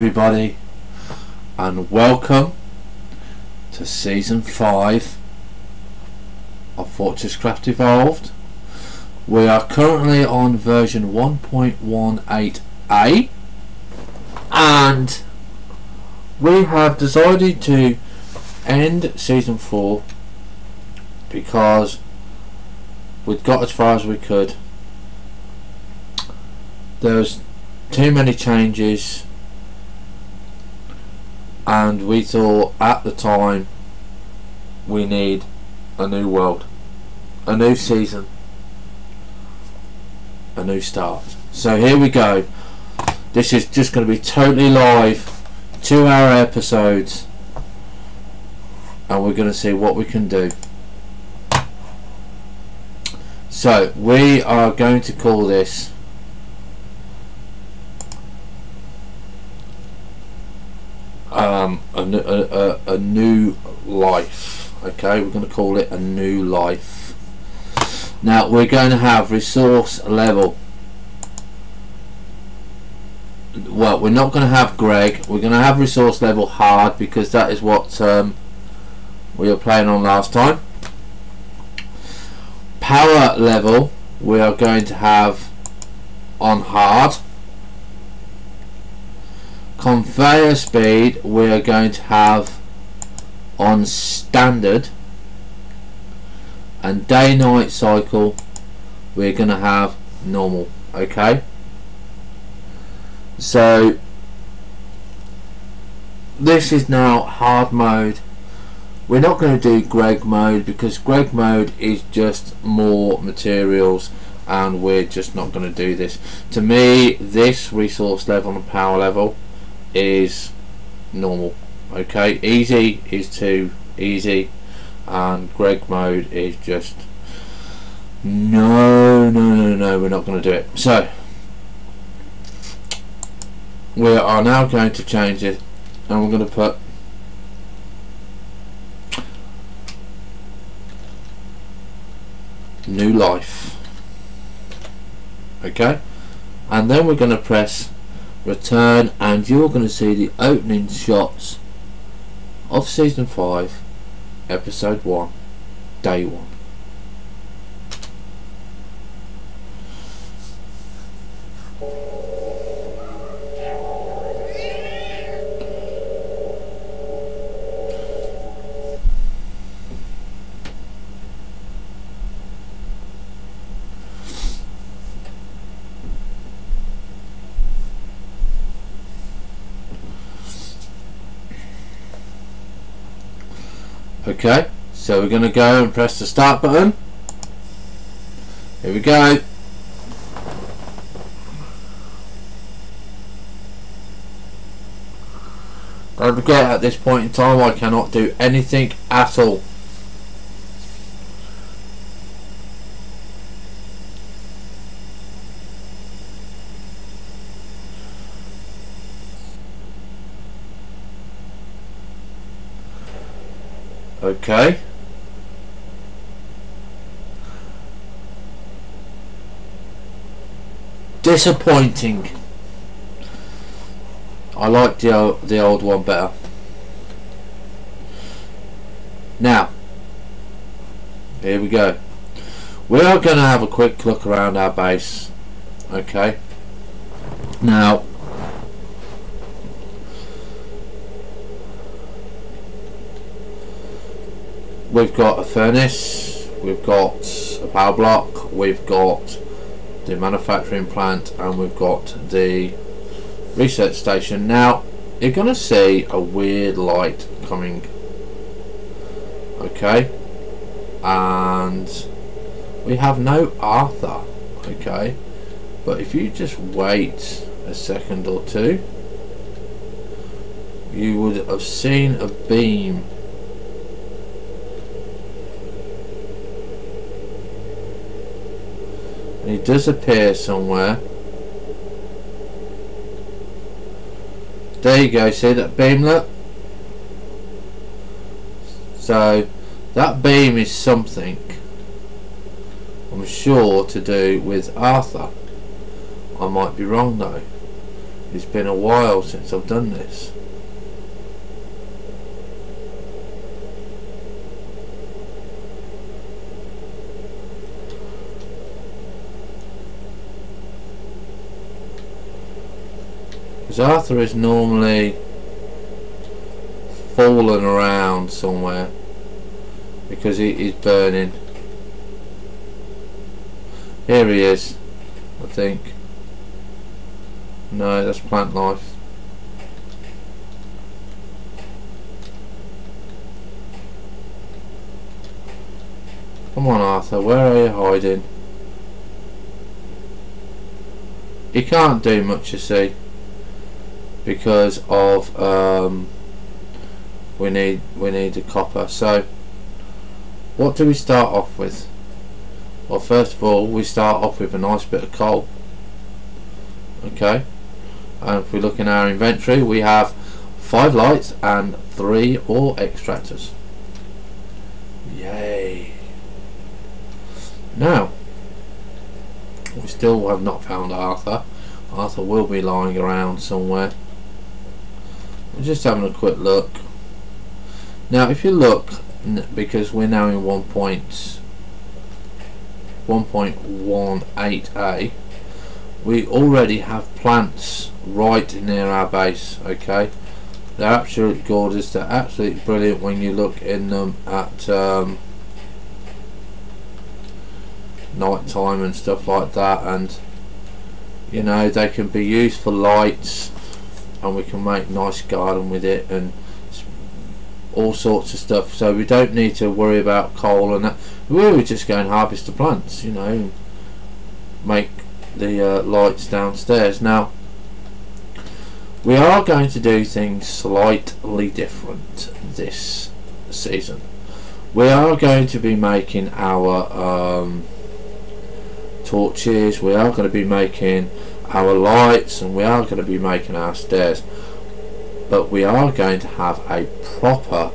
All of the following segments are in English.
Everybody, and welcome to season 5 of FortressCraftEvolved. We are currently on version 1.18a, and we have decided to end season 4 because we'd got as far as we could. There's too many changes, and we thought at the time we need a new world, a new season, a new start. So here we go. This is just going to be totally live, 2-hour episodes, and we're going to see what we can do. So we are going to call this a new life. Okay, we're going to call it a new life. Now we're going to have resource level. Well, we're not going to have Greg. We're going to have resource level hard because that is what we were playing on last time. Power level we are going to have on hard. Conveyor speed we are going to have on standard, and day-night cycle we're going to have normal. Okay, so this is now hard mode. We're not going to do Greg mode because Greg mode is just more materials, and we're just not going to do this. To me, this resource level and power level is normal. Okay, easy is too easy, and Greg mode is just no, we're not going to do it. So we are now going to change it, and we're going to put new life. Okay, and then we're going to press return, and you're going to see the opening shots of season 5 episode 1 day 1. Okay, so we're going to go and press the start button. Here we go. Don't forget, at this point in time I cannot do anything at all. Okay. Disappointing. I like the old one better. Now, here we go. We are going to have a quick look around our base. Okay. Now, we've got a furnace, we've got a power block, we've got the manufacturing plant, and we've got the research station. Now you're going to see a weird light coming. Okay, and we have no Arthur. Okay, but if you just wait a second or two, you would have seen a beam. He does appear somewhere. There you go, see that beamlet? So that beam is something, I'm sure, to do with Arthur. I might be wrong though. It's been a while since I've done this. Because Arthur is normally falling around somewhere because he is burning. Here he is, I think. No, that's plant life. Come on, Arthur, where are you hiding? He can't do much, you see, because of we need the copper. So what do we start off with? Well, first of all, we start off with a nice bit of coal. Okay, and if we look in our inventory, we have 5 lights and 3 ore extractors. Yay! Now, we still have not found Arthur. Arthur will be lying around somewhere. We're just having a quick look. Now, if you look, because we're now in 1.18a, we already have plants right near our base. Okay, they're absolutely gorgeous. They're absolutely brilliant when you look in them at night time and stuff like that, and you know, they can be used for lights, and we can make nice garden with it and all sorts of stuff. So we don't need to worry about coal and that. We were just go and harvest the plants, you know, and make the lights downstairs. Now we are going to do things slightly different this season. We are going to be making our torches, we are going to be making our lights, and we are going to be making our stairs, but we are going to have a proper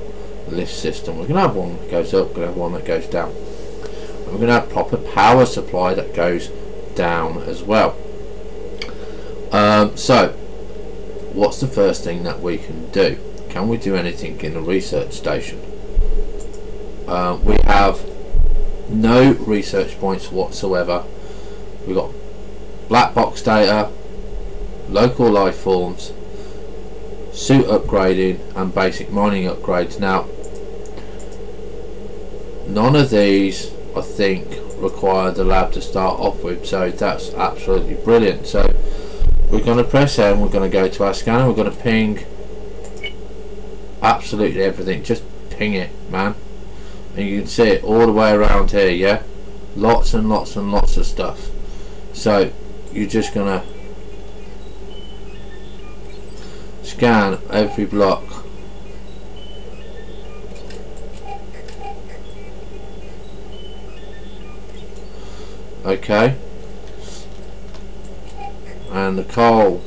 lift system. We're going to have one that goes up, we're going to have one that goes down, and we're going to have proper power supply that goes down as well. So what's the first thing that we can do? Can we do anything in the research station? We have no research points whatsoever. We've got black box data, local life forms, suit upgrading, and basic mining upgrades. Now, none of these, I think, require the lab to start off with, so that's absolutely brilliant. So we're going to press M, we're going to go to our scanner, we're going to ping absolutely everything. Just ping it, man, and you can see it all the way around here. Yeah, lots and lots and lots of stuff. So you're just going to scan every block. Okay, and the coal,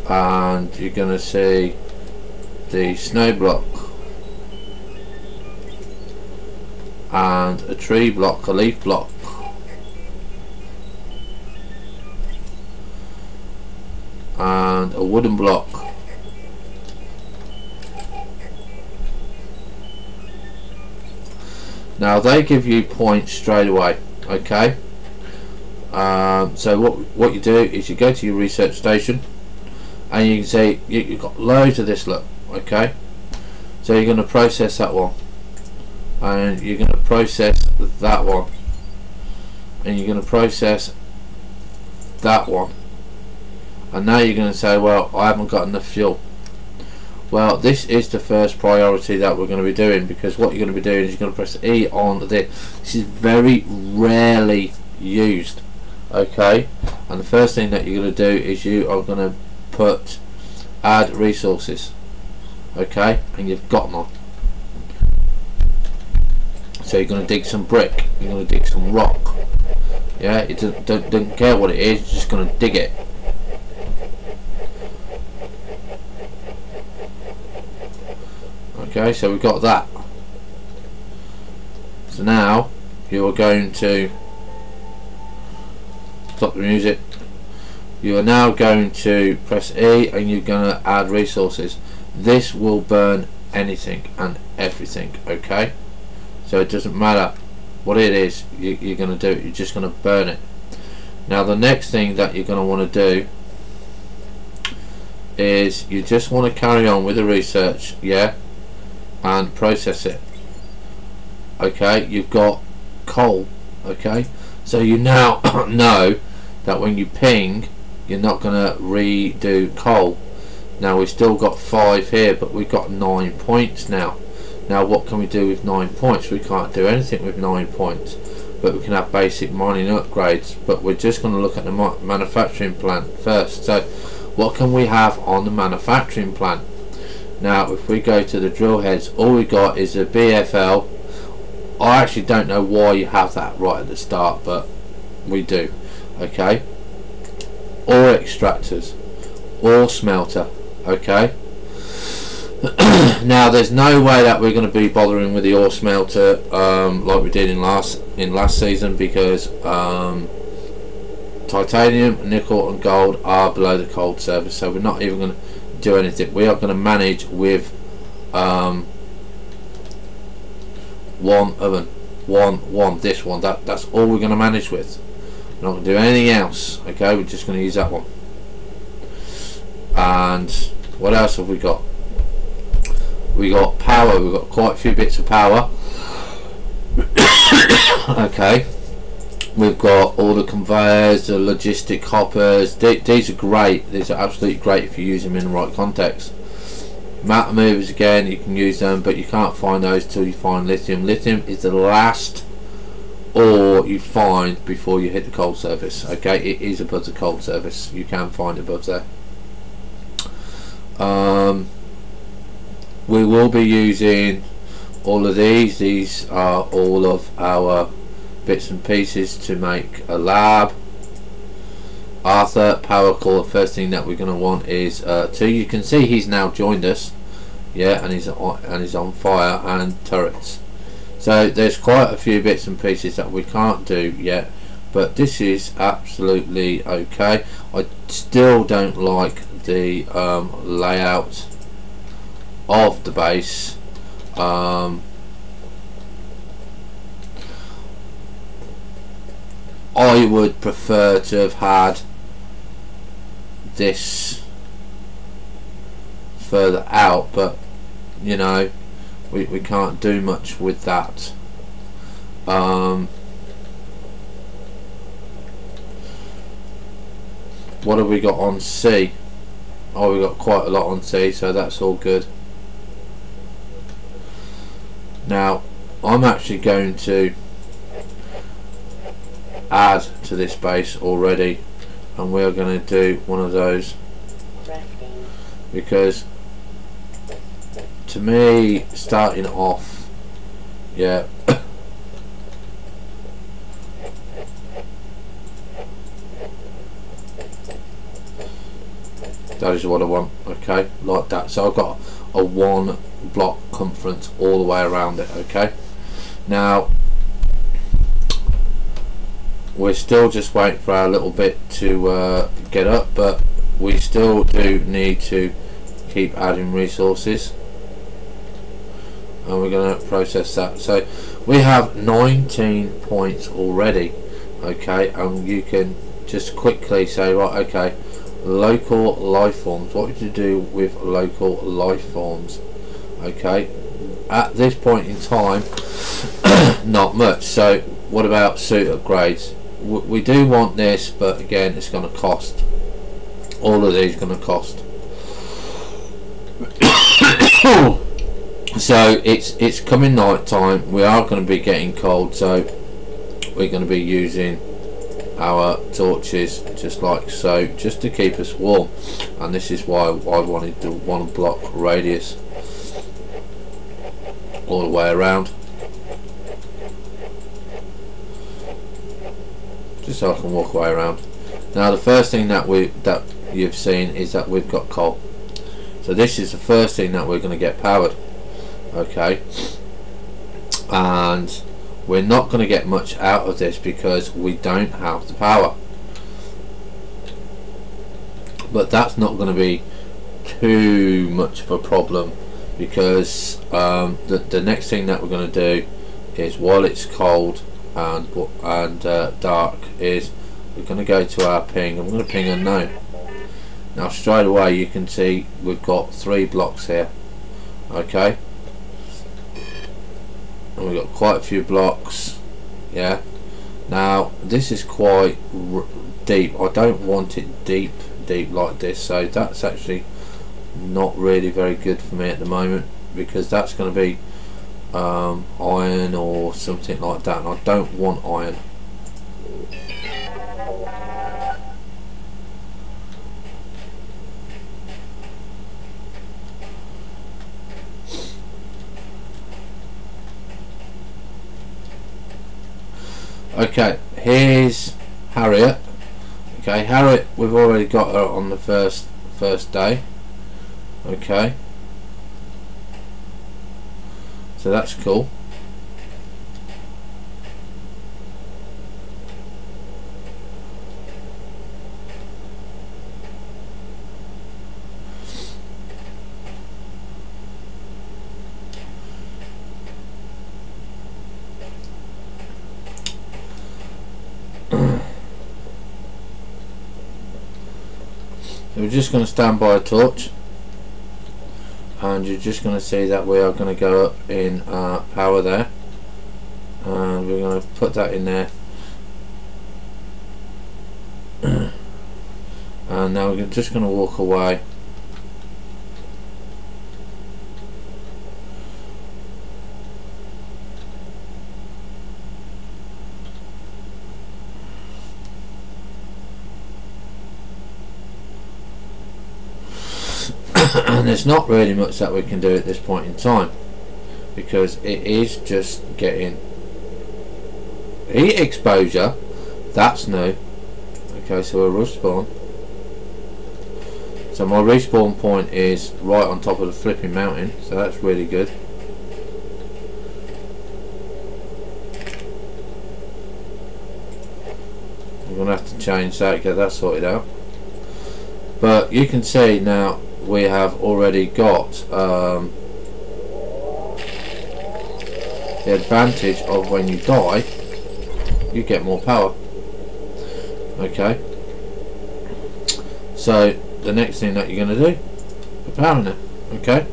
and you're going to see the snow block and a tree block, a leaf block, and a wooden block. Now they give you points straight away. Okay, so what you do is you go to your research station, and you can see you've got loads of this. Look, okay, so you're going to process that one, and you're going to process that one, and you're going to process that one, and now you're going to say, well, I haven't got enough fuel. Well, this is the first priority that we're going to be doing, because what you're going to be doing is you're going to press E on this. This is very rarely used. Okay, and the first thing that you're going to do is you are going to put add resources. Okay, and you've got none. So you're going to dig some brick, you're going to dig some rock. Yeah, it doesn't care what it is, you're just going to dig it. Okay, so we've got that. So now you are going to stop the music. You are now going to press E and you're going to add resources. This will burn anything and everything, okay? So it doesn't matter what it is you're going to do, you're just going to burn it. Now the next thing that you're going to want to do is you just want to carry on with the research, yeah, and process it. Okay, you've got coal, okay, so you now know that when you ping, you're not going to redo coal. Now we've still got 5 here, but we've got 9 points now. Now what can we do with 9 points? We can't do anything with 9 points, but we can have basic mining upgrades. But we're just going to look at the manufacturing plant first. So what can we have on the manufacturing plant? Now if we go to the drill heads, all we got is a BFL. I actually don't know why you have that right at the start, but we do. Okay, ore extractors, ore smelter. Okay, now there's no way that we're going to be bothering with the ore smelter like we did in last season, because titanium, nickel and gold are below the cold surface, so we're not even going to do anything. We are going to manage with one oven, this one. That's all we're going to manage with. We're not going to do anything else. Okay, we're just going to use that one. And what else have we got? We got power. We've got quite a few bits of power. Okay, we've got all the conveyors, the logistic hoppers. These are great. These are absolutely great if you use them in the right context. Matter movers, again, you can use them, but you can't find those till you find lithium. Lithium is the last ore you find before you hit the cold surface. Okay, it is above the cold surface. You can find it above there. We will be using all of these. These are all of our bits and pieces to make a lab. Arthur, power core. First thing that we're going to want is 2. You can see he's now joined us, yeah, and he's on fire, and turrets. So there's quite a few bits and pieces that we can't do yet, but this is absolutely okay. I still don't like the layout of the base. I would prefer to have had this further out, but you know, we can't do much with that. What have we got on C? Oh, we got quite a lot on C, so that's all good. Now I'm actually going to add to this base already, and we're going to do one of those, because to me, starting off, yeah, that is what I want. Okay, like that. So I've got a 1 block circumference all the way around it. Okay, now we're still just waiting for our little bit to get up, but we still do need to keep adding resources, and we're going to process that. So we have 19 points already. Okay, and you can just quickly say, right, okay, local life forms. What would you do with local life forms? Okay, at this point in time, not much. So what about suit upgrades? We do want this, but again, it's going to cost. All of these are going to cost. So it's coming night time. We are going to be getting cold, so we're going to be using our torches just like so, just to keep us warm. And this is why I wanted the 1 block radius all the way around, just so I can walk away around. Now the first thing that you've seen is that we've got coal, so this is the first thing that we're going to get powered. Okay, and we're not going to get much out of this because we don't have the power. but that's not going to be too much of a problem, because the next thing that we're going to do is, while it's cold and dark, is we're going to go to our ping, and we're going to ping unknown. Now straight away you can see we've got 3 blocks here, okay, and we've got quite a few blocks. Yeah, now this is quite deep. I don't want it deep like this, so that's actually not really very good for me at the moment, because that's going to be iron or something like that, and I don't want iron. Okay, here's Harriet. Okay, Harriet, we've already got her on the first day. Okay, so that's cool. So we're just going to stand by a torch, and you're just going to see that we are going to go up in power there, and we're going to put that in there. And now we're just going to walk away. And there's not really much that we can do at this point in time, because it is just getting heat exposure. That's new. Okay, so we'll respawn. So my respawn point is right on top of the flipping mountain, so that's really good. I'm gonna have to change that, get that sorted out. But you can see now we have already got the advantage of, when you die you get more power. Okay, so the next thing that you're going to do, put power in it. Okay,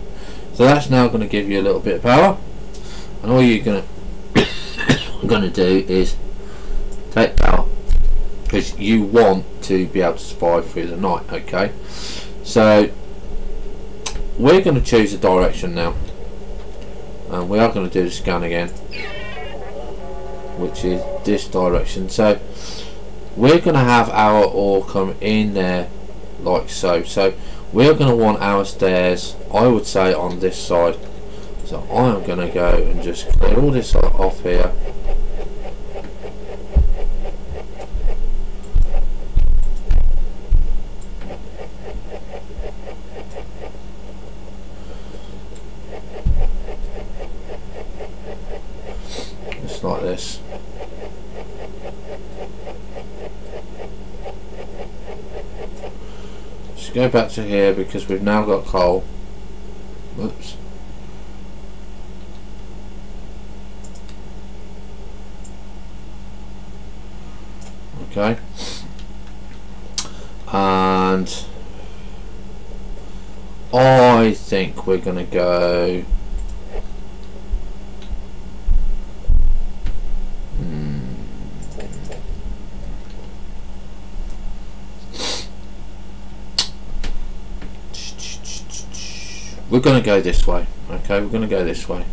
so that's now going to give you a little bit of power, and all you're going to do is take power, because you want to be able to survive through the night. Okay, so we're going to choose a direction now, and we are going to do the scan again, which is this direction. So we're going to have our ore come in there like so. So we're going to want our stairs, I would say, on this side. So I am going to go and just clear all this off here. Just like this. Just go back to here, because we've now got coal. Oops. Okay. And I think we're going to go we're going to go this way. Okay, we're going to go this way.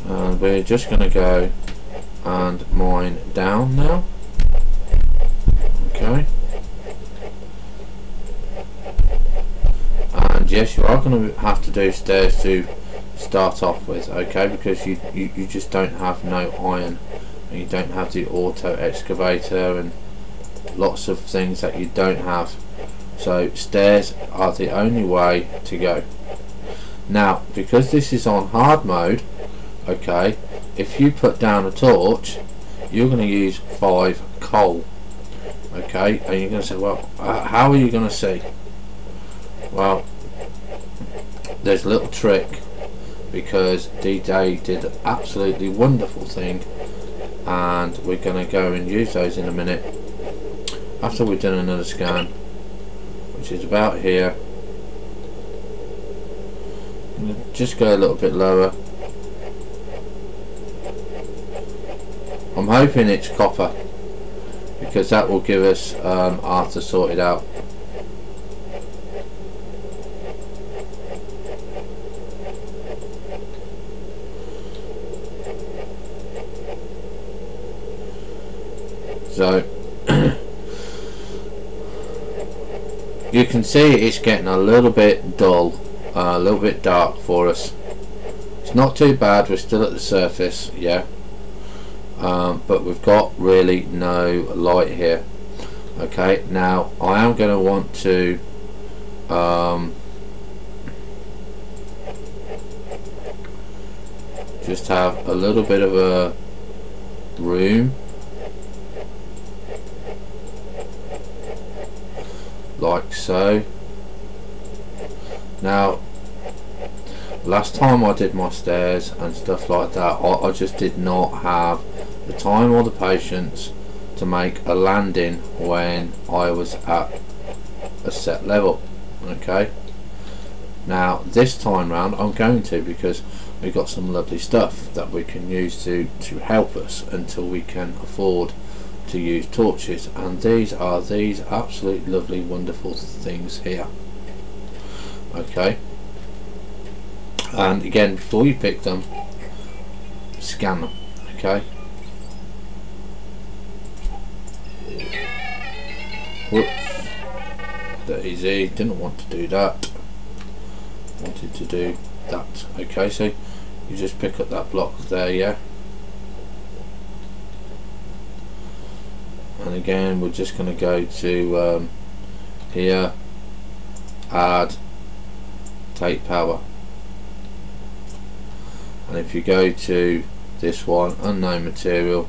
And we're just going to go and mine down now. Okay. And yes, you are going to have to do stairs to start off with, okay, because you just don't have no iron, and you don't have the auto excavator, and lots of things that you don't have. So stairs are the only way to go. Now because this is on hard mode, okay, if you put down a torch you're going to use 5 coal, okay, and you're going to say, well, how are you going to see? Well, there's a little trick, because DJ did an absolutely wonderful thing, and we're going to go and use those in a minute after we've done another scan, which is about here. I'm going to just go a little bit lower. I'm hoping it's copper, because that will give us after sorted out. So you can see it's getting a little bit dull, a little bit dark for us. It's not too bad, we're still at the surface, yeah, but we've got really no light here. Okay, now I am going to want to just have a little bit of a room like so. Now last time I did my stairs and stuff like that, I just did not have the time or the patience to make a landing when I was at a set level. Okay, now this time round I'm going to, because we've got some lovely stuff that we can use to help us until we can afford to use torches, and these are these absolute lovely wonderful things here. Okay, and again, before you pick them, scan them. Okay, whoops, that easy, didn't want to do that, wanted to do that. Okay, so you just pick up that block there, yeah, and again we're just going to go to here, add, take power, and if you go to this one, unknown material,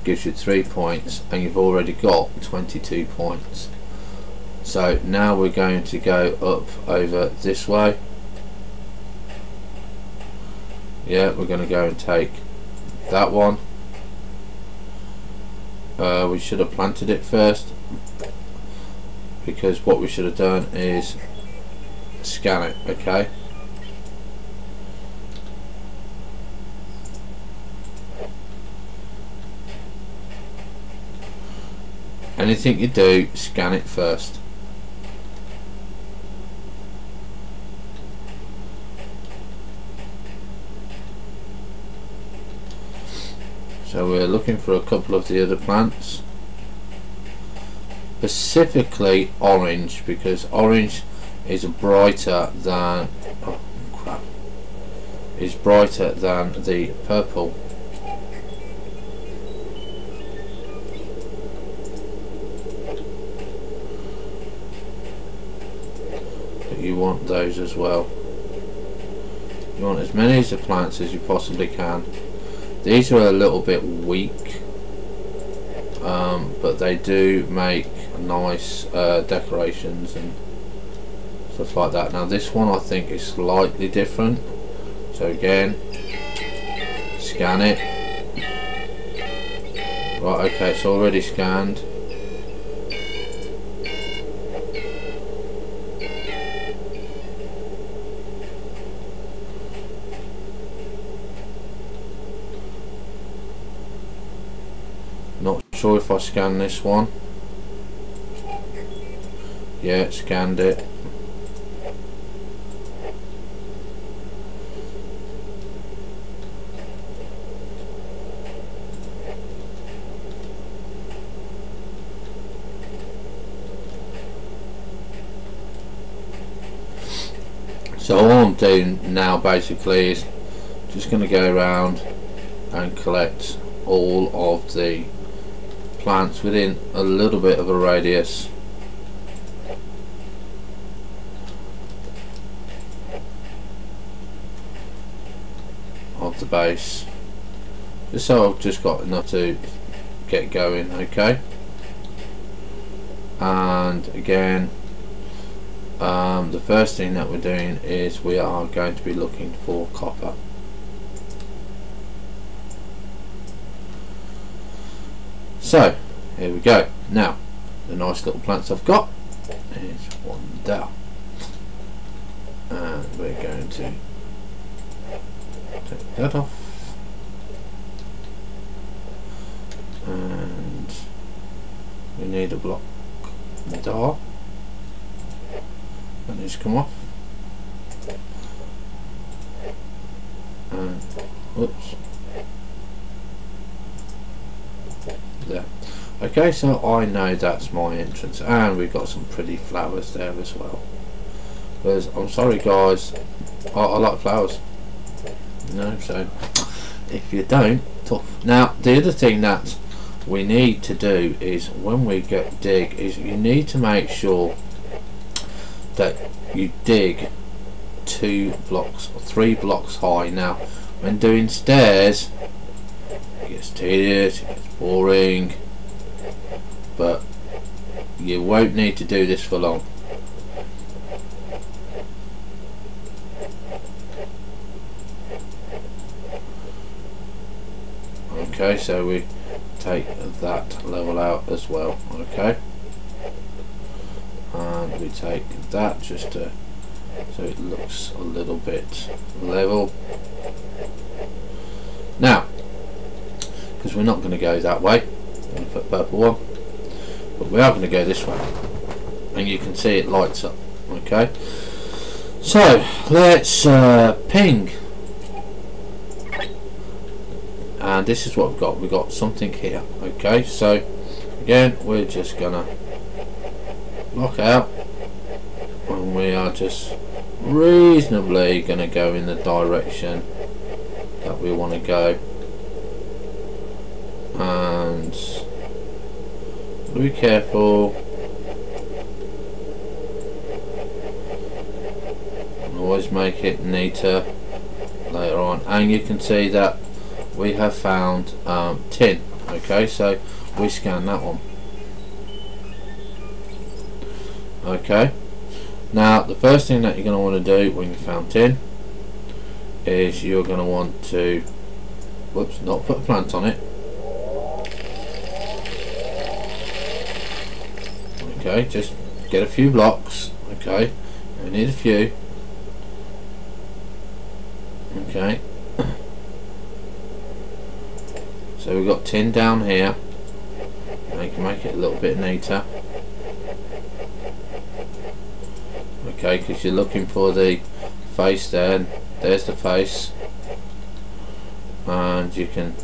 gives you 3 points, and you've already got 22 points. So now we're going to go up over this way, yeah, we're going to go and take that one. We should have planted it first, because what we should have done is scan it. Okay, anything you do, scan it first. So we're looking for a couple of the other plants, specifically orange, because orange is brighter than, oh crap, is brighter than the purple. But you want those as well. You want as many of the plants as you possibly can. These are a little bit weak, but they do make nice decorations and stuff like that. Now this one I think is slightly different, so again, scan it. Right, okay, it's already scanned. Not sure if I scanned this one. Yeah, it scanned it. So all I'm doing now basically is just going to go around and collect all of the plants within a little bit of a radius. of the base, just so I've just got enough to get going. Okay, and again, the first thing that we're doing is we are going to be looking for copper. So here we go. Now the nice little plants I've got is one there, and we're going to take that off, and we need a block there, and it's come off, and whoops, there. Okay, so I know that's my entrance, and we've got some pretty flowers there as well. Because I'm sorry guys, I like flowers, you know, so if you don't, tough. Now the other thing that we need to do is when we get dig is you need to make sure that you dig 2 blocks or 3 blocks high. Now when doing stairs it gets tedious, it gets boring, but you won't need to do this for long. Okay, so we take that level out as well. Okay, and we take that just to so it looks a little bit level. Now because we're not going to go that way, I'm going to put purple one, but we are going to go this way, and you can see it lights up. Okay, so let's ping, and this is what we've got. We've got something here. Okay, so again we're just gonna lock out, and we are just reasonably gonna go in the direction that we want to go, and be careful and always make it neater later on. And you can see that we have found tin. Okay, so we scan that one. Okay, now the first thing that you're going to want to do when you found tin is you're going to want to, whoops, not put a plant on it. Okay, just get a few blocks. Okay, we need a few. Okay, so we've got tin down here. Now you can make it a little bit neater. Okay, because you're looking for the face there, and there's the face, and you can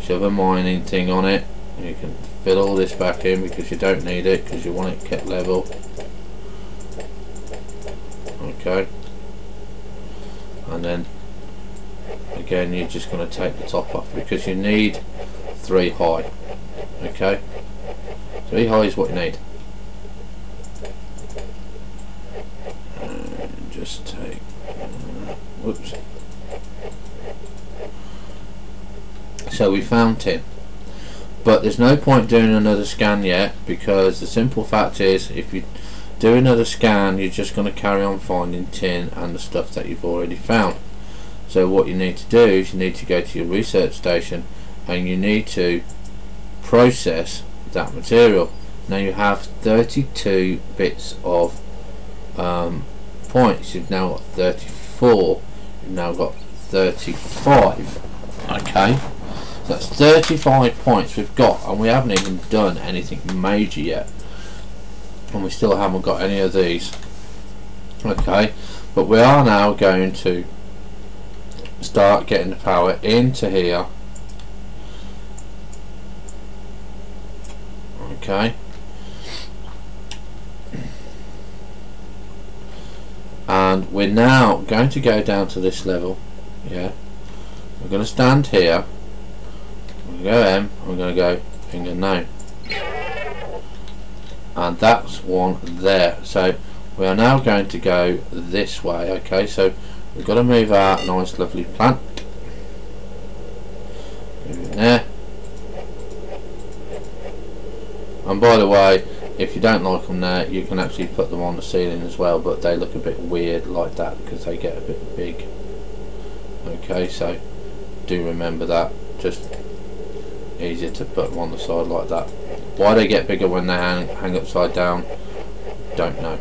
shove a mining thing on it. You can fill all this back in because you don't need it, because you want it kept level. Okay, and then again you're just going to take the top off because you need 3 high. Okay, 3 high is what you need. And just take whoops. So we found tin, but there's no point doing another scan yet, because the simple fact is if you do another scan you're just going to carry on finding tin and the stuff that you've already found. So what you need to do is you need to go to your research station and you need to process that material. Now you have 32 bits of points. You've now got 34. You've now got 35. Okay, so that's 35 points we've got, and we haven't even done anything major yet, and we still haven't got any of these. Okay, but we are now going to start getting the power into here. Okay, and we're now going to go down to this level. Yeah, we're going to stand here, we're going to go M, we're going to go finger no, and that's one there. So we are now going to go this way. Okay, so we've got to move our nice lovely plant there. And by the way, if you don't like them there, you can actually put them on the ceiling as well, but they look a bit weird like that because they get a bit big. Okay, so do remember that. Just easier to put them on the side like that. Why they get bigger when they hang upside down, don't know.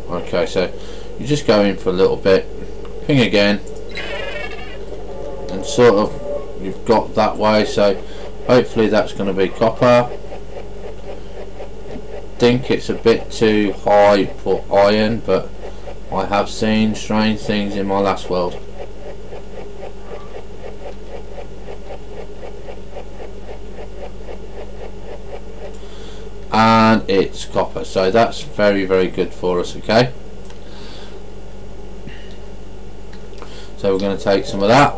Okay, so you just go in for a little bit, ping again, and sort of you've got that way. So hopefully that's going to be copper. I think it's a bit too high for iron, but I have seen strange things in my last world. And it's copper, so that's very, very good for us. Okay, so we're going to take some of that.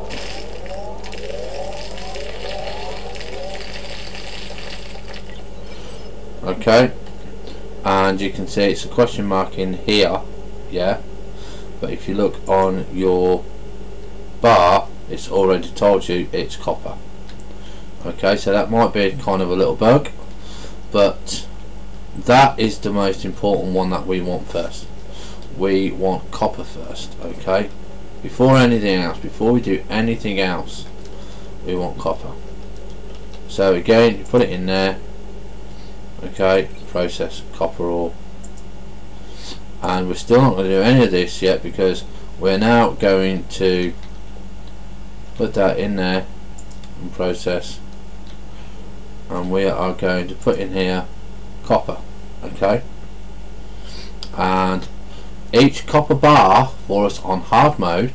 Okay, and you can see it's a question mark in here, yeah, but if you look on your bar, it's already told you it's copper. Okay, so that might be kind of a little bug, but that is the most important one that we want first. We want copper first. Okay, before anything else, before we do anything else, we want copper. So again, you put it in there. Okay, process copper ore, and we're still not going to do any of this yet because we're now going to put that in there and process, and we are going to put in here copper. Okay, and each copper bar for us on hard mode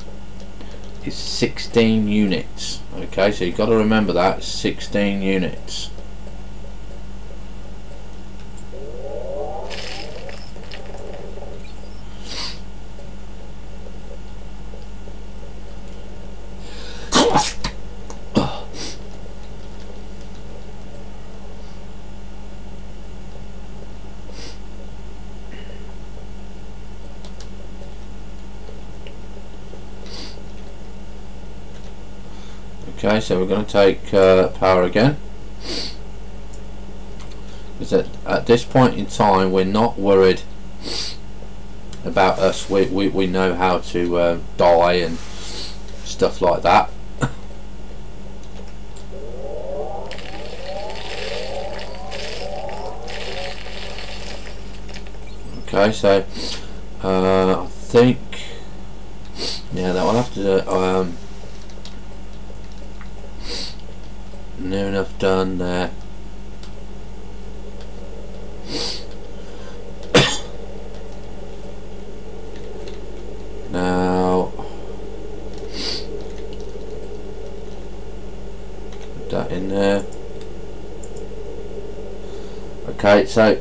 is 16 units. Okay, so you've got to remember that, 16 units. Okay, so we're going to take power again, because at this point in time we're not worried about us. We know how to dye and stuff like that. Okay, so I think, yeah, that will have to near enough done there. Now put that in there. Okay, so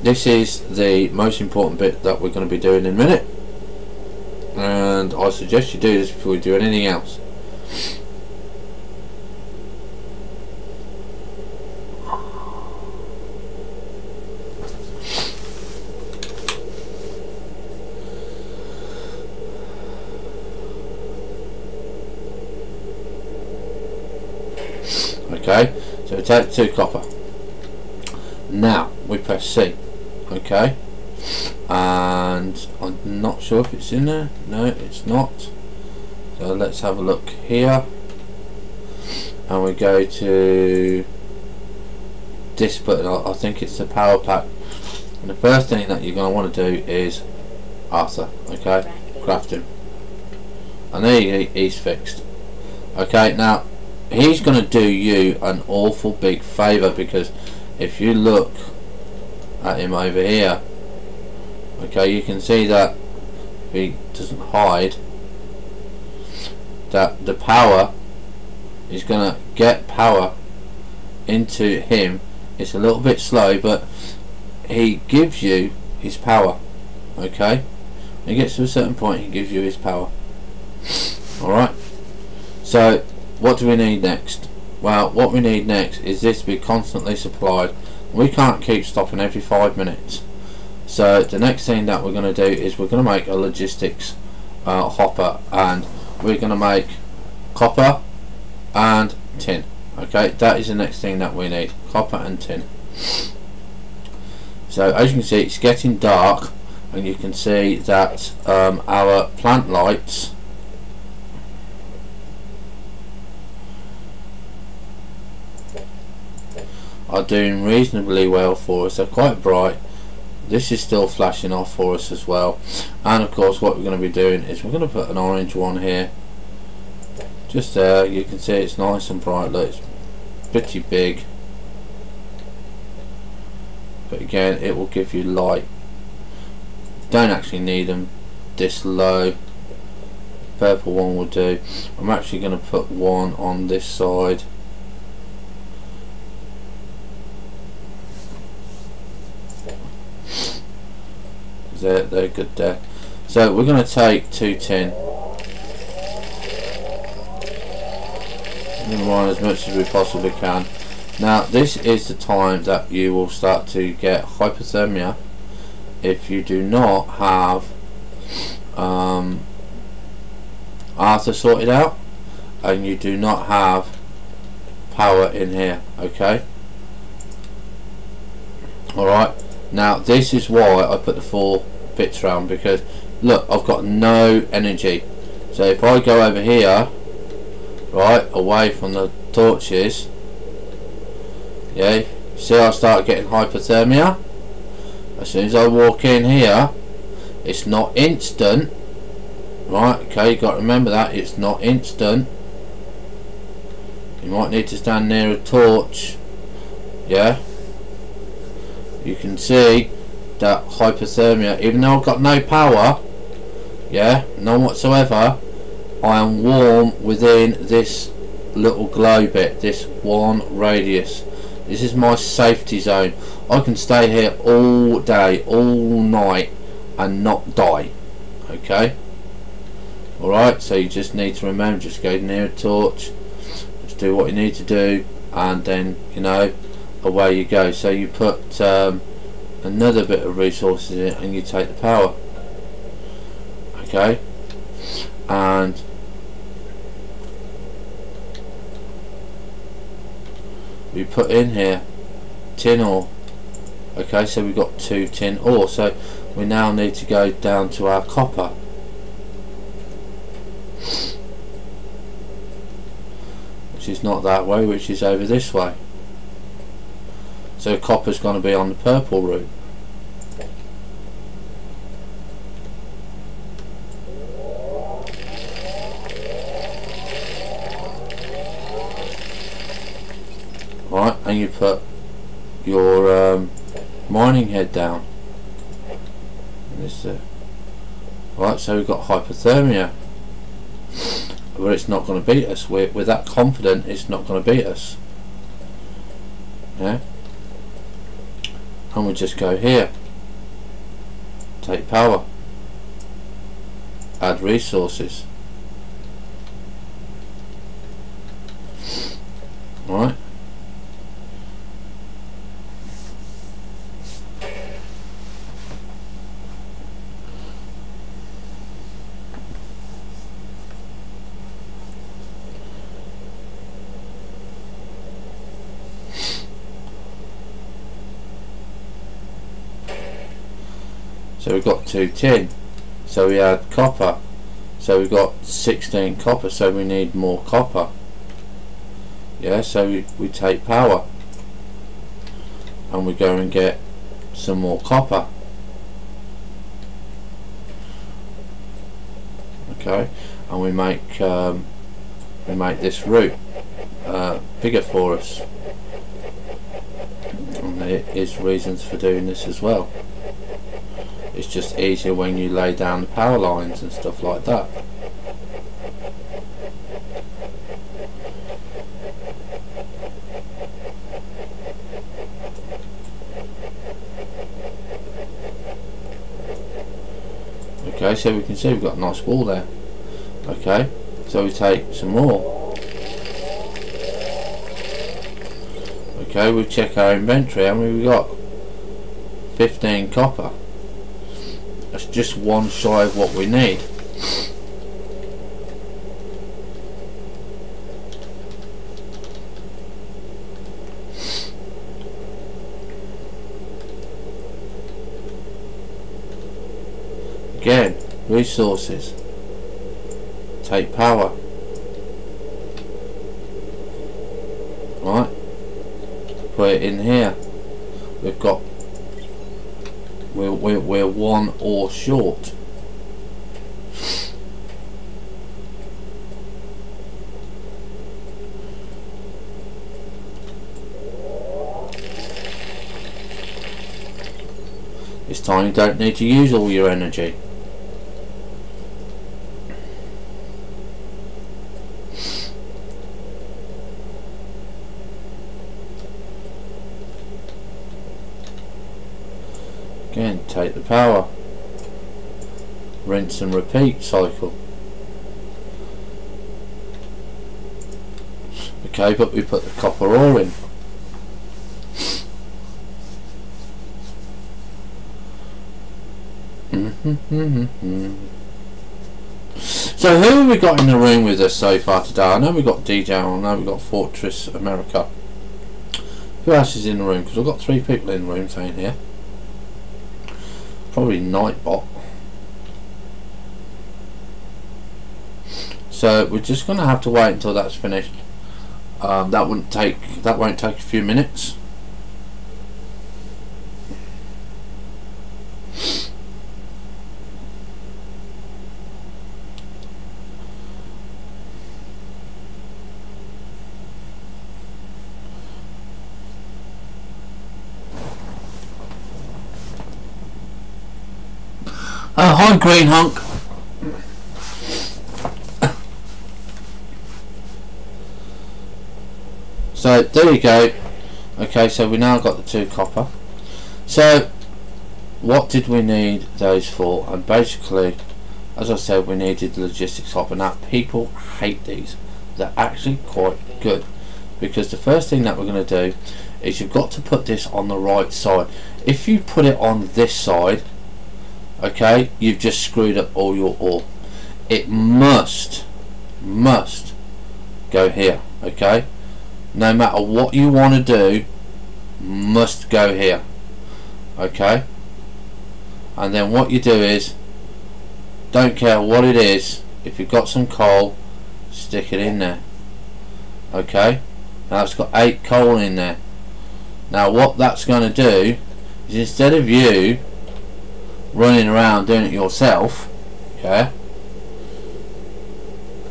this is the most important bit that we're going to be doing in a minute, and I suggest you do this before we do anything else. Okay, so we take 2 copper. Now we press C. Okay, and I'm not sure if it's in there. No, it's not. So let's have a look here, and we go to this button. I think it's the power pack, and the first thing that you're going to want to do is Arthur. Okay, craft him, and there you go, he's fixed. Okay, now he's going to do you an awful big favour, because if you look at him over here, okay, you can see that if he doesn't hide, that the power is going to get power into him. It's a little bit slow, but he gives you his power. Okay, when he gets to a certain point, he gives you his power. Alright, so what do we need next? Well, what we need next is this to be constantly supplied. We can't keep stopping every 5 minutes. So the next thing that we're going to do is we're going to make a logistics hopper, and we're going to make copper and tin. Okay, that is the next thing that we need, copper and tin. So as you can see, it's getting dark, and you can see that our plant lights are doing reasonably well for us. They're quite bright. This is still flashing off for us as well. And of course what we're going to be doing is we're going to put an orange one here, just there. You can see it's nice and bright. Look, it's pretty big, but again it will give you light. Don't actually need them this low. Purple one will do. I'm actually going to put one on this side. They're good there. So we're going to take 2 tin, mine as much as we possibly can. Now this is the time that you will start to get hypothermia if you do not have Arthur sorted out and you do not have power in here. Okay, alright, now this is why I put the 4 bits round, because look, I've got no energy. So if I go over here, right, away from the torches, yeah, see I start getting hypothermia. As soon as I walk in here, it's not instant, right? Okay, you got to remember that it's not instant. You might need to stand near a torch. Yeah, you can see that hypothermia, even though I've got no power, yeah, none whatsoever, I am warm within this little glow bit, this one radius. This is my safety zone. I can stay here all day, all night, and not die. Okay, alright, so you just need to remember, just go near a torch, just do what you need to do, and then, you know, away you go. So you put another bit of resources in, and you take the power. Okay, and we put in here tin ore. Okay, so we've got 2 tin ore, so we now need to go down to our copper, which is not that way, which is over this way. So copper's going to be on the purple route. Right, and you put your mining head down. Right, so we've got hypothermia, but it's not going to beat us. We're that confident it's not going to beat us. Yeah, and we just go here, take power, add resources. Right, so we've got 2 tin, so we add copper, so we've got 16 copper, so we need more copper. Yeah, so we take power and we go and get some more copper. Okay, and we make this route bigger for us, and there is reasons for doing this as well. It's just easier when you lay down the power lines and stuff like that. Okay, so we can see we've got a nice wall there. Okay, so we take some more. Okay, we check our inventory, and we've got 15 copper. That's just one shy of what we need. Again, resources, take power, right, put it in here. We've got, we're one ore short. This time you don't need to use all your energy. Again, take the power, rinse and repeat cycle. Okay, but we put the copper ore in. So who have we got in the room with us so far today? I know we've got DJ, I know we've got Fortress America. Who else is in the room? Because we've got 3 people in the room saying here. Probably Nightbot. So we're just going to have to wait until that's finished. That won't take a few minutes. Oh, hi Green Hunk. So there you go. Okay, so we now got the 2 copper. So what did we need those for? And basically, as I said, we needed the logistics hopper. Now people hate these. They're actually quite good, because the first thing that we're going to do is you've got to put this on the right side. If you put it on this side, okay, you've just screwed up all your ore. It must go here. Okay, no matter what you want to do, must go here. Okay, and then what you do is, don't care what it is, if you've got some coal, stick it in there. Okay, now it's got 8 coal in there. Now what that's going to do is, instead of you running around doing it yourself, yeah,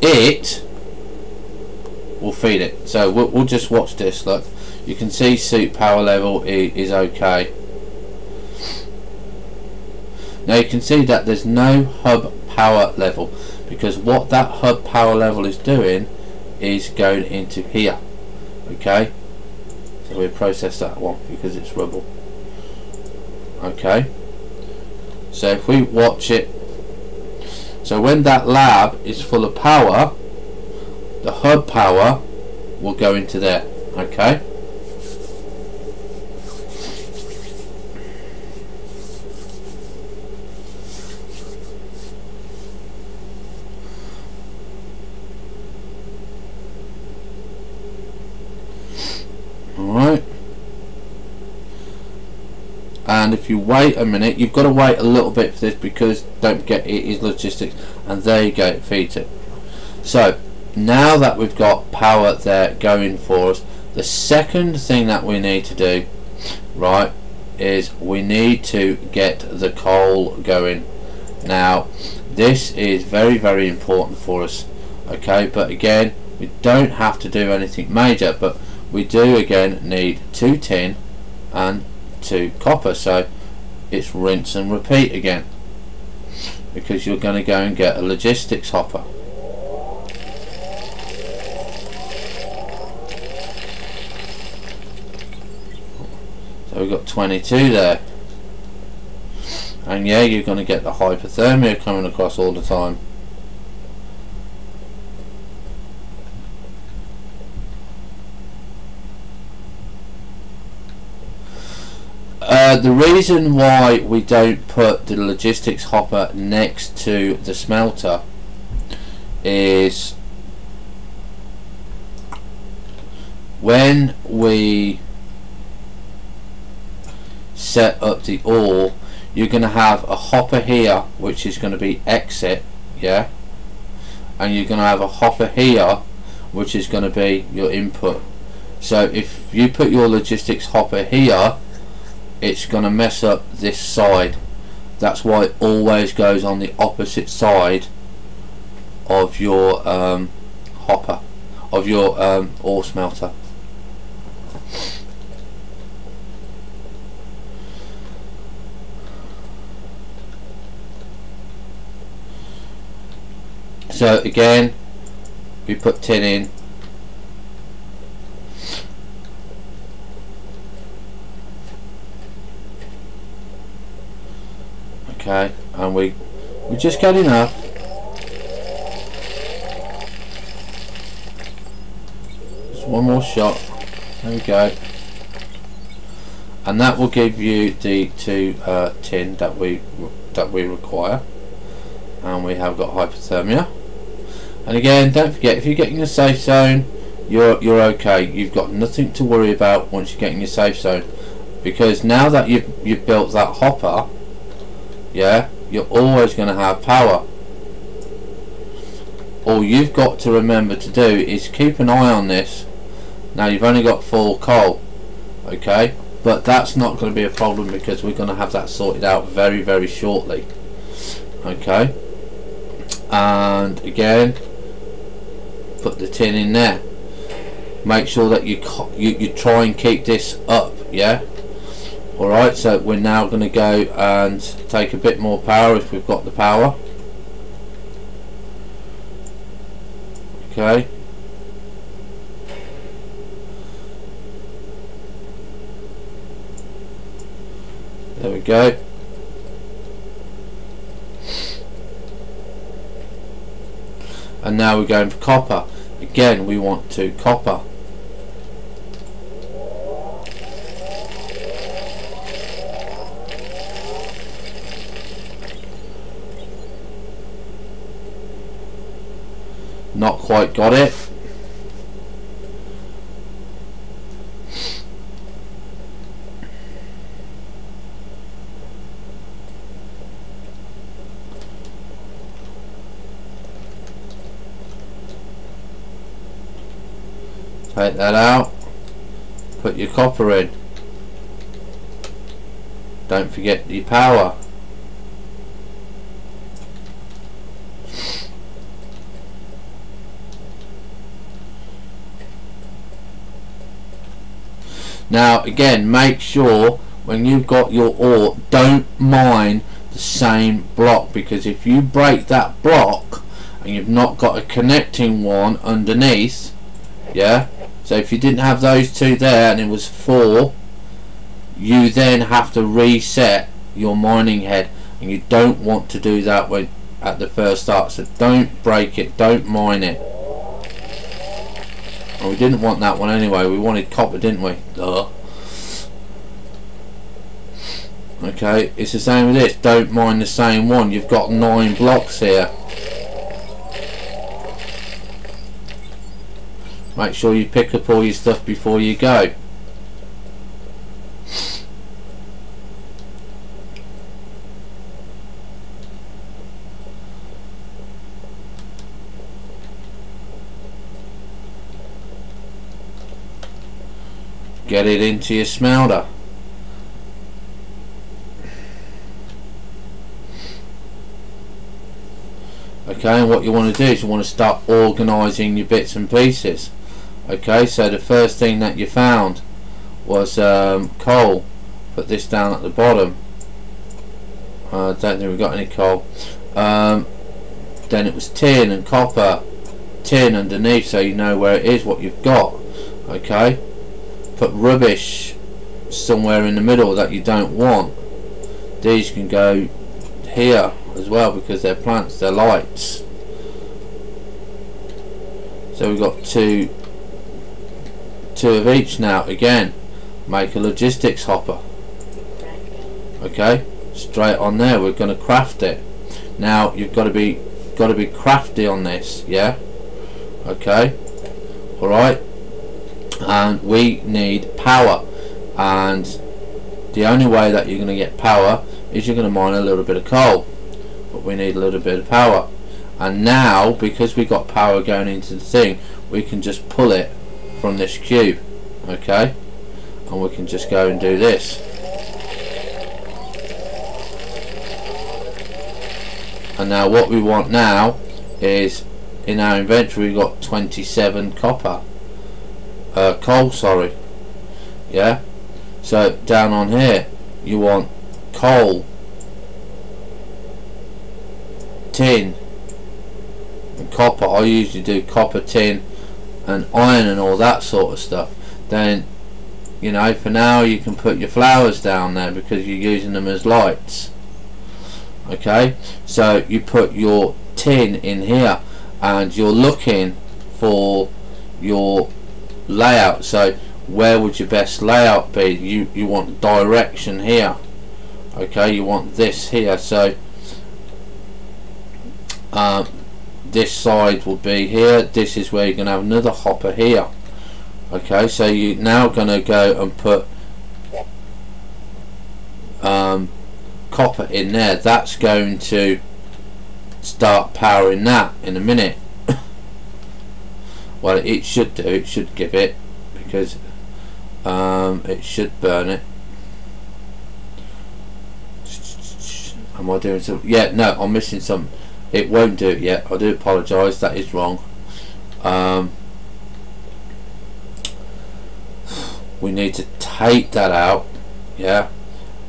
it will feed it. So we'll just watch this. Look, you can see suit power level is okay. Now you can see that there's no hub power level, because what that hub power level is doing is going into here. Okay, so we process that one because it's rubble. Okay, so if we watch it, so when that lab is full of power, the hub power will go into there. Okay, alright, and if you wait a minute, you've got to wait a little bit for this, because don't forget it is logistics, and there you go, it feeds it. So now that we've got power there going for us, the second thing that we need to do, right, is we need to get the coal going. Now this is very, very important for us. Okay, but again, we don't have to do anything major, but we do again need 2 tin and 2 copper. So it's rinse and repeat again, because you're going to go and get a logistics hopper. So we've got 22 there, and yeah, you're going to get the hypothermia coming across all the time. The reason why we don't put the logistics hopper next to the smelter is when we set up the ore, you're going to have a hopper here which is going to be exit, yeah, and you're going to have a hopper here which is going to be your input. So if you put your logistics hopper here, it's going to mess up this side. That's why it always goes on the opposite side of your hopper, of your ore smelter. So again, we put tin in. Okay, and we just get enough. Just one more shot. There we go. And that will give you the 2 tin that we require. And we have got hypothermia. And again, don't forget, if you get in your safe zone, you're okay. You've got nothing to worry about once you get in your safe zone, because now that you've built that hopper, yeah, you're always going to have power. All you've got to remember to do is keep an eye on this. Now you've only got 4 coal, okay, but that's not going to be a problem because we're going to have that sorted out very, very shortly. Okay, and again, put the tin in there. Make sure that you try and keep this up, yeah. Alright, so we're now going to go and take a bit more power if we've got the power. Okay. There we go. And now we're going for copper. Again, we want 2 copper. Not quite got it. Take that out, put your copper in. Don't forget the power. Now again, make sure when you've got your ore, don't mine the same block, because if you break that block and you've not got a connecting one underneath, yeah, so if you didn't have those 2 there and it was 4, you then have to reset your mining head, and you don't want to do that when at the first start. So don't break it, don't mine it. Well, we didn't want that one anyway, we wanted copper, didn't we? Duh. Okay, it's the same with this, don't mine the same one. You've got 9 blocks here. Make sure you pick up all your stuff before you go. Get it into your smelter. Okay, and what you want to do is you want to start organising your bits and pieces. Okay, so the first thing that you found was coal. Put this down at the bottom. I don't think we've got any coal. Then it was tin and copper. Tin underneath, so you know where it is, what you've got. Okay, put rubbish somewhere in the middle that you don't want. These can go here as well because they're plants, they're lights. So we've got two of each now. Again, make a logistics hopper. Okay, straight on there. We're going to craft it. Now you've got to be crafty on this, yeah. Okay, all right. And we need power, and the only way that you're going to get power is you're going to mine a little bit of coal, but we need a little bit of power. And now, because we got power going into the thing, we can just pull it from this cube, okay, and we can just go and do this. And now what we want now is, in our inventory we've got 27 copper coal, sorry, yeah. So down on here you want coal, tin and copper. I usually do copper, tin and iron and all that sort of stuff. Then, you know, for now you can put your flowers down there because you're using them as lights. Okay, so you put your tin in here and you're looking for your layout. So where would your best layout be? You want direction here, okay, you want this here. So this side will be here. This is where you're going to have another hopper here. Okay, so you're now going to go and put copper in there. That's going to start powering that in a minute. Well, it should do. It should give it, because it should burn it. Am I doing something? Yeah, no, I'm missing something. It won't do it yet. I do apologise. That is wrong. We need to take that out, yeah,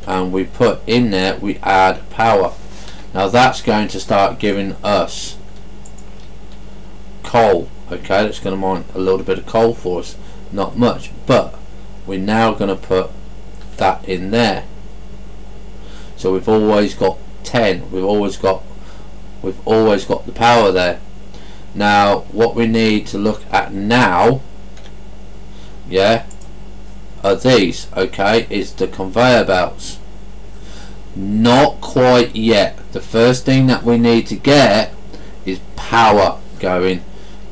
and we put in there, we add power. Now that's going to start giving us coal. Okay, that's going to mine a little bit of coal for us, not much, but we're now going to put that in there. So we've always got 10. We've always got the power there. Now what we need to look at now, yeah, are these. Okay, is the conveyor belts. Not quite yet. The first thing that we need to get is power going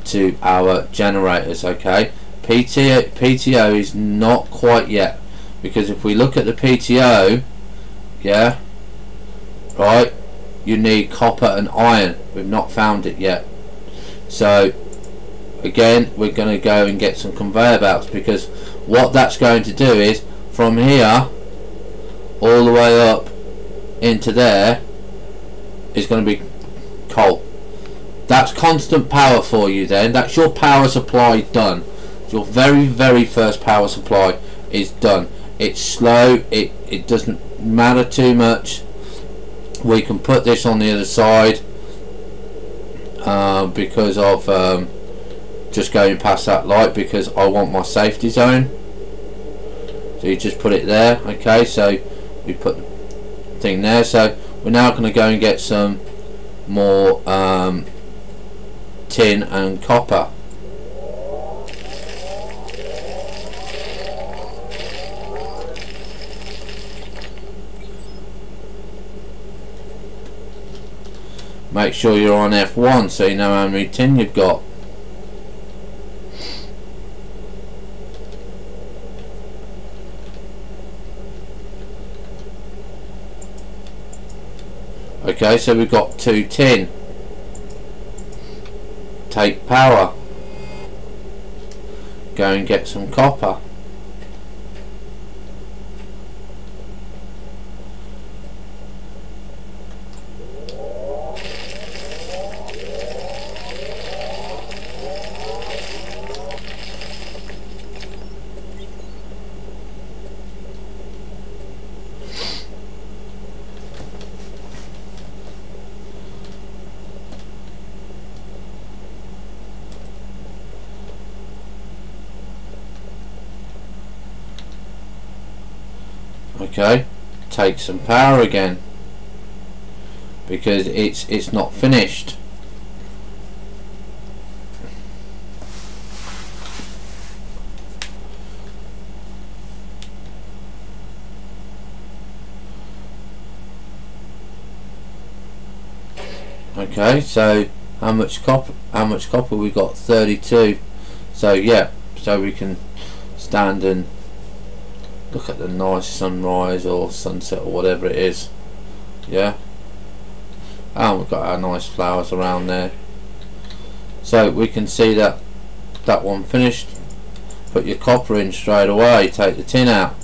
to our generators. Okay, PTO is not quite yet, because if we look at the PTO, yeah, right, you need copper and iron. We've not found it yet. So again, we're going to go and get some conveyor belts, because what that's going to do is, from here all the way up into there is going to be coal. That's constant power for you. Then that's your power supply done. Your very first power supply is done. It's slow, it doesn't matter too much. We can put this on the other side because of just going past that light, because I want my safety zone. So you just put it there. Okay, so we put the thing there. So we're now going to go and get some more tin and copper. Make sure you're on F1 so you know how many tin you've got. Okay, so we've got 2 tin. Take power. Go and get some copper. Okay, take some power again, because it's not finished. Okay, so how much copper we got? 32. So yeah, so we can stand and look at the nice sunrise or sunset or whatever it is. Yeah, and we've got our nice flowers around there, so we can see that one finished. Put your copper in straight away, take the tin out,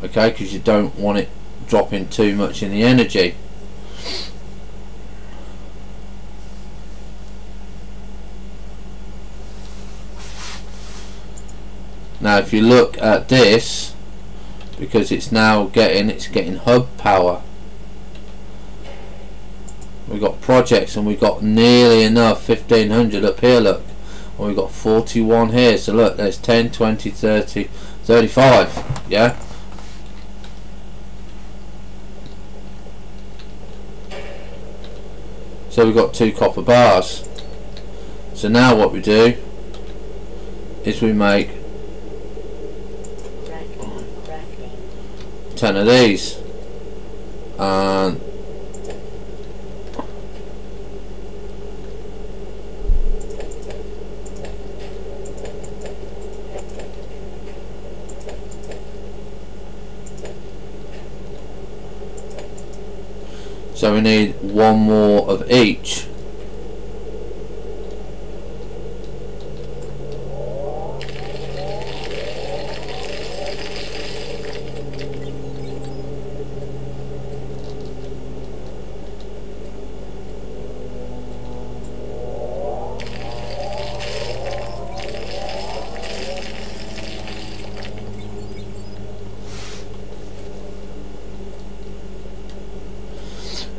okay, because you don't want it dropping too much in the energy. Now if you look at this, because it's getting hub power, we've got projects and we've got nearly enough, 1500 up here, look, and we've got 41 here, so look, there's 10, 20, 30, 35, yeah. So we've got 2 copper bars. So now what we do is we make 10 of these, and so we need 1 more of each.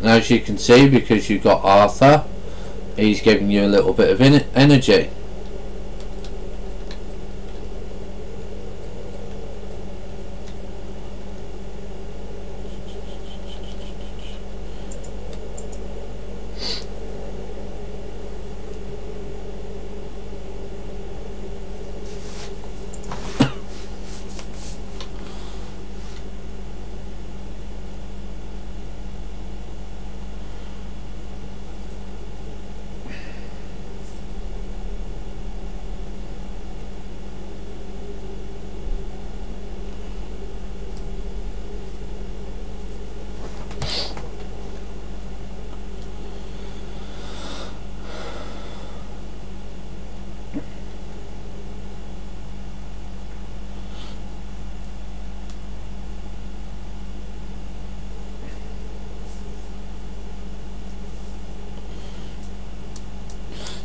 And as you can see, because you've got Arthur, he's giving you a little bit of energy.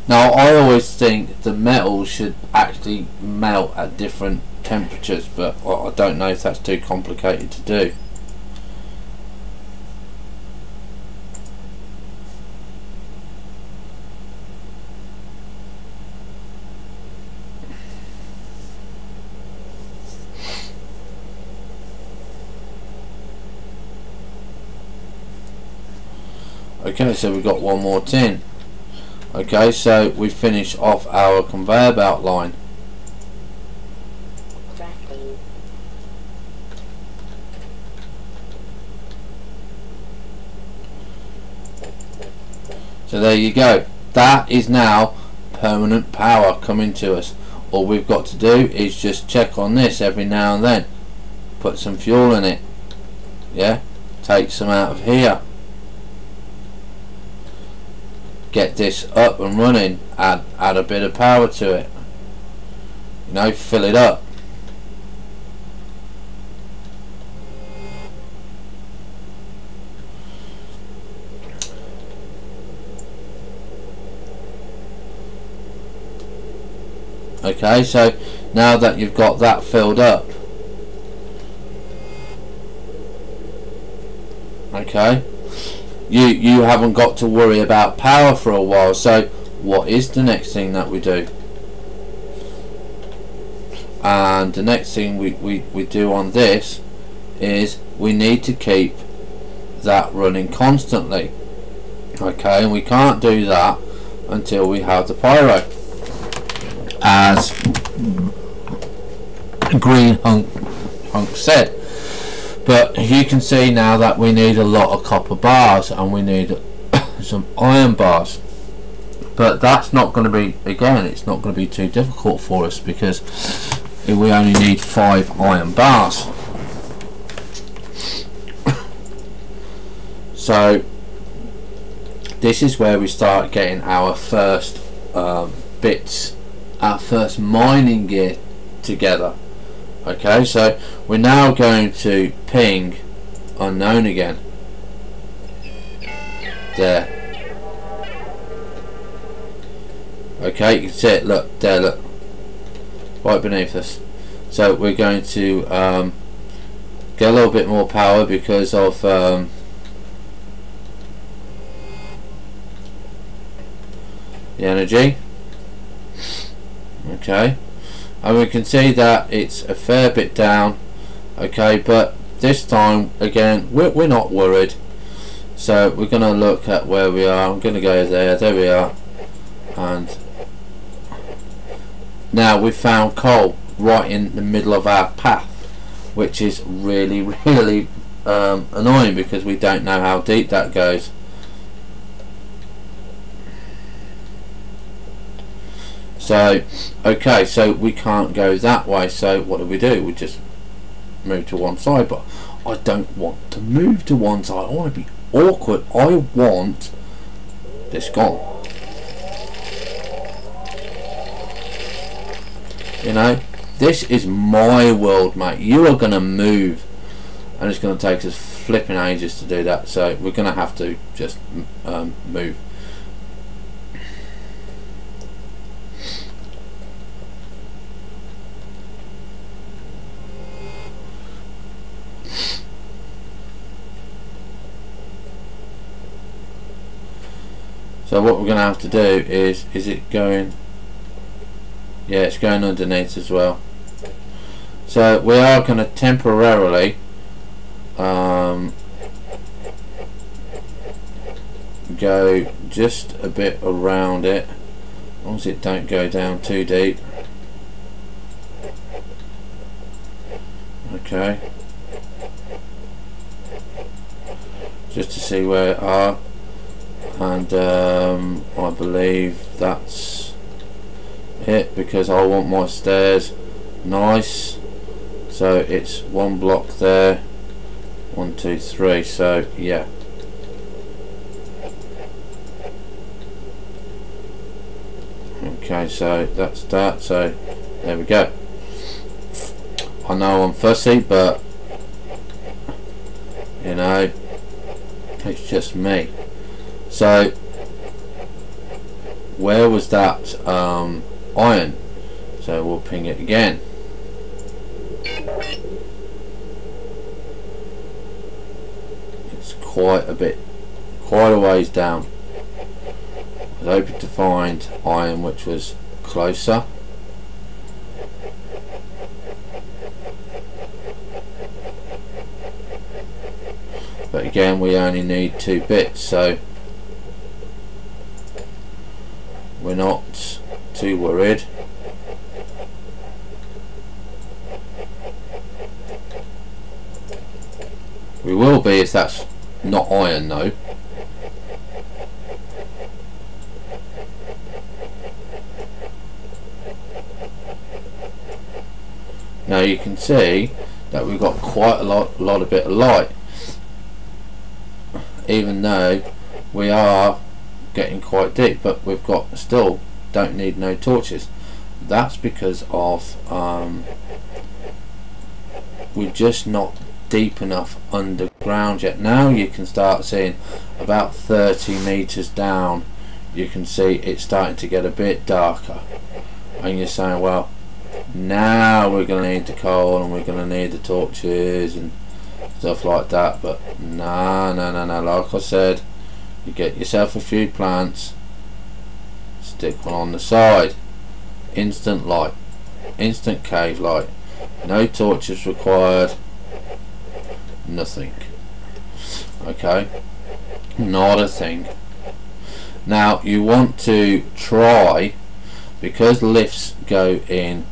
Now I always think the metal should actually melt at different temperatures, but I don't know if that's too complicated to do. Okay, so we've got 1 more tin. Okay, so we finish off our conveyor belt line. So there you go. That is now permanent power coming to us. All we've got to do is just check on this every now and then. Put some fuel in it. Yeah, take some out of here. Get this up and running, add a bit of power to it, you know, fill it up. Okay, so now that you've got that filled up, okay, you haven't got to worry about power for a while. So what is the next thing that we do? And the next thing we do on this is we need to keep that running constantly. Okay, and we can't do that until we have the pyro, as Green Hunk said. But you can see now that we need a lot of copper bars, and we need some iron bars. But that's not going to be, again, it's not going to be too difficult for us because we only need 5 iron bars. So this is where we start getting our first bits, our first mining gear together. Okay, so we're now going to ping unknown again. There. Okay, you can see it, look, there, look, right beneath us. So we're going to get a little bit more power because of the energy. Okay, and we can see that it's a fair bit down. Okay, but this time again we're not worried, so we're going to look at where we are. I'm going to go there we are, and now we've found coal right in the middle of our path, which is really annoying because we don't know how deep that goes. So okay, so we can't go that way, so what do? We just move to one side, but I don't want to move to one side. I want to be awkward. I want this gone. You know, this is my world, mate. You are going to move, and it's going to take us flipping ages to do that, so we're going to have to just move. So what we're going to have to do is it going? Yeah, it's going underneath as well. So we are going to temporarily go just a bit around it, as long as it don't go down too deep. Okay, just to see where it are, and I believe that's it, because I want my stairs nice. So it's one block there, 1 2 3, so yeah. Okay, so that's that, so there we go. I know I'm fussy, but you know, it's just me. So where was that iron? So we'll ping it again. It's quite a ways down. I was hoping to find iron which was closer. But again, we only need 2 bits, so we're not too worried. We will be if that's not iron though. Now you can see that we've got quite a lot of bit of light, even though we are getting quite deep, but we've got still don't need no torches. That's because of we're just not deep enough underground yet. Now you can start seeing about 30 meters down, you can see it's starting to get a bit darker, and you're saying, well, now we're going to need the coal and we're going to need the torches and stuff like that. But no, like I said, you get yourself a few plants, stick one on the side, instant light, instant cave light, no torches required, nothing. Okay, not a thing. Now you want to try, because lifts go in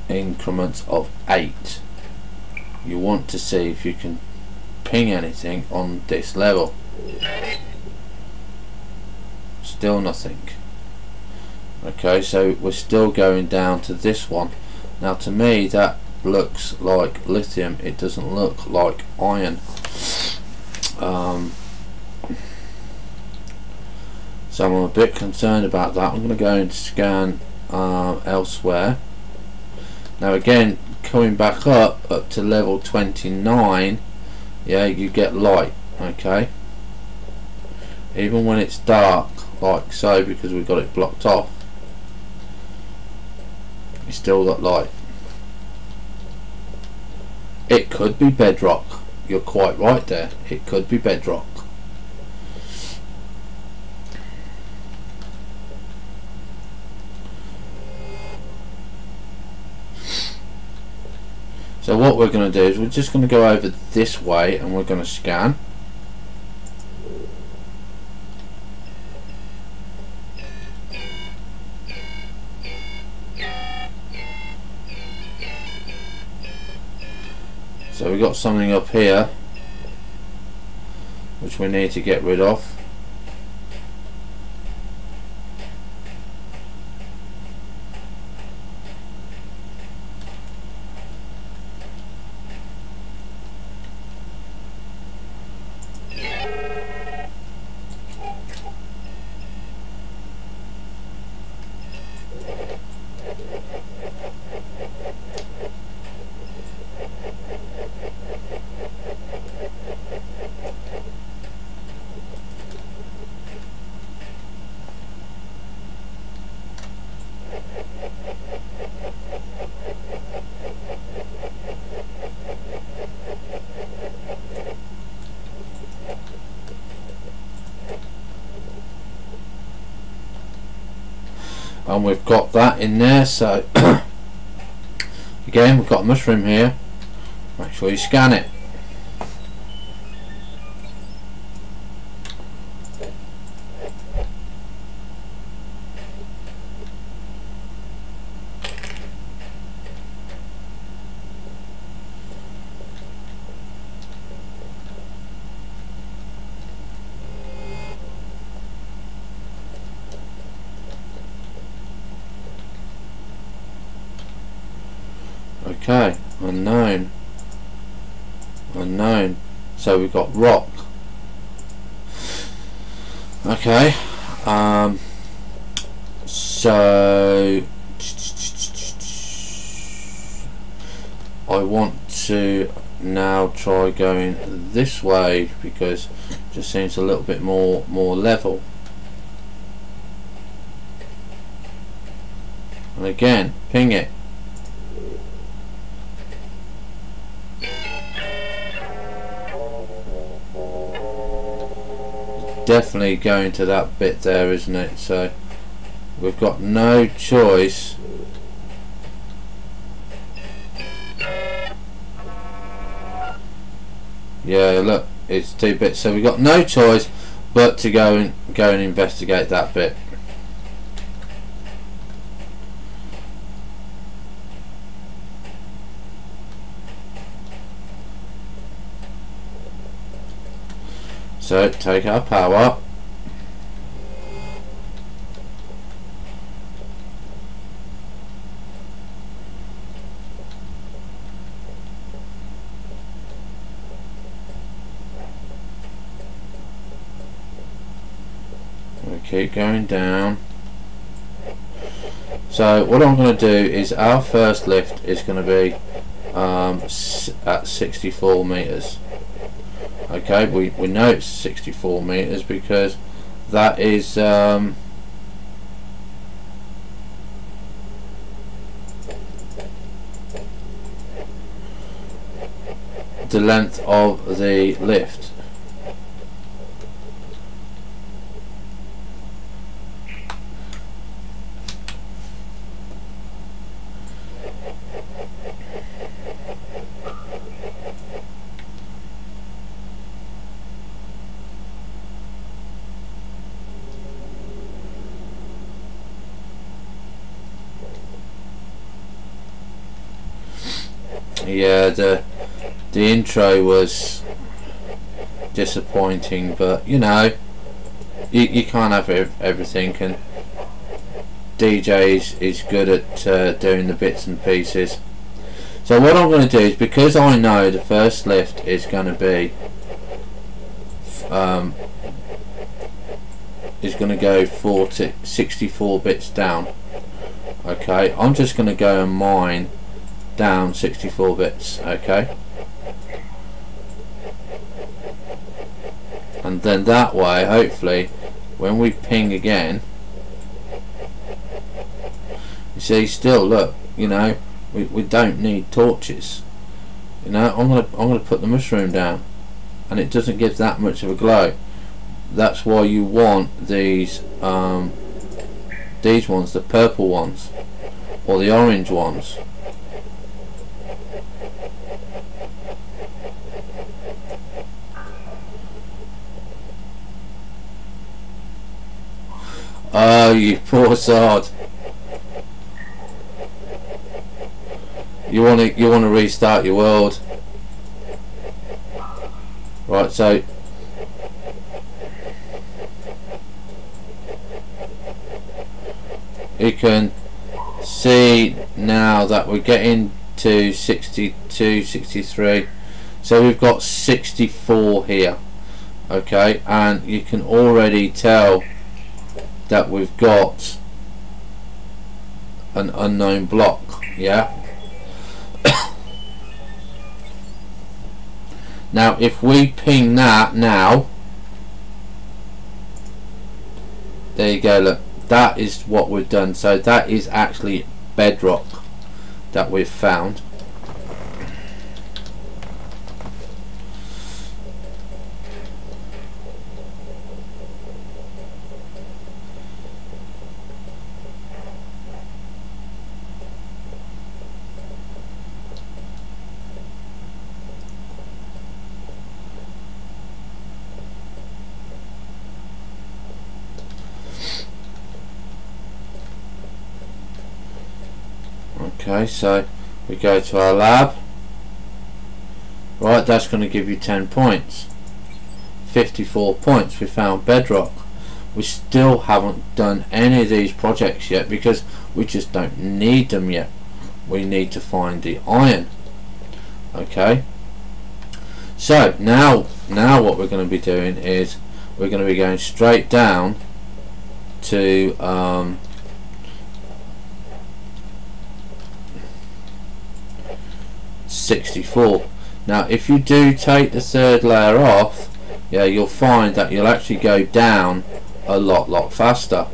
increments of 8, you want to see if you can ping anything on this level. Still nothing. Okay, so we're still going down to this one. Now to me that looks like lithium, it doesn't look like iron. So I'm a bit concerned about that. I'm going to go and scan elsewhere. Now again, coming back up to level 29, yeah, you get light. Okay, even when it's dark like so, because we've got it blocked off, you still got light. It could be bedrock. You're quite right there, it could be bedrock. So what we're going to do is we're just going to go over this way and we're going to scan. So we've got something up here which we need to get rid of. And we've got that in there. So again, we've got a mushroom here. Make sure you scan it. Okay, unknown. So we've got rock. Okay, so I want to now try going this way because it just seems a little bit more level. And again, ping it. Definitely going to that bit there, isn't it? So we've got no choice yeah, look, it's 2 bits, so we've got no choice but to go and investigate that bit. So take our power. We keep going down. So what I'm going to do is our first lift is going to be at 64 meters. Okay, we know it's 64 meters because that is the length of the lift. Yeah, the intro was disappointing, but you know, you can't have everything, and DJ is good at doing the bits and pieces. So what I'm going to do is, because I know the first lift is going to be go 64 bits down. Okay, I'm just going to go and mine down 64 bits. Okay, and then that way, hopefully, when we ping again, you see, still look, you know, we don't need torches. You know, I'm gonna put the mushroom down, and it doesn't give that much of a glow. That's why you want these ones, the purple ones or the orange ones. Oh, you poor sod. You want to restart your world. Right, so you can see now that we're getting to 62, 63, so we've got 64 here. Okay, and you can already tell that we've got an unknown block. Yeah. Now if we ping that now, there you go, look, that is what we've done. So that is actually bedrock that we've found. Okay, so we go to our lab. Right, that's going to give you 10 points. 54 points. We found bedrock. We still haven't done any of these projects yet because we just don't need them yet. We need to find the iron. Okay, so now what we're going to be doing is we're going to be going straight down to 64. Now if you do take the third layer off, yeah, you'll find that you'll actually go down a lot faster.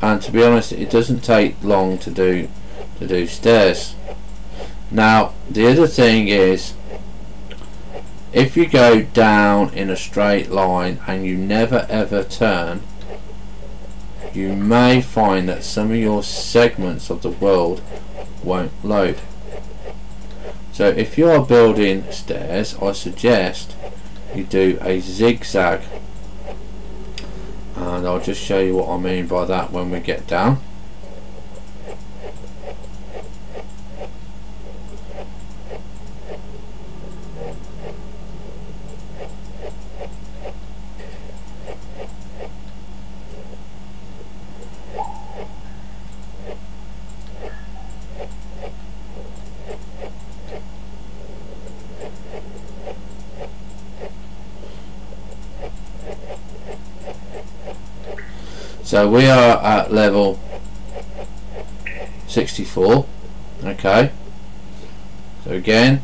And to be honest, it doesn't take long to do stairs. Now the other thing is, if you go down in a straight line and you never ever turn, you may find that some of your segments of the world won't load. So if you are building stairs, I suggest you do a zigzag, and I'll just show you what I mean by that when we get down. So we are at level 64. Okay, so again,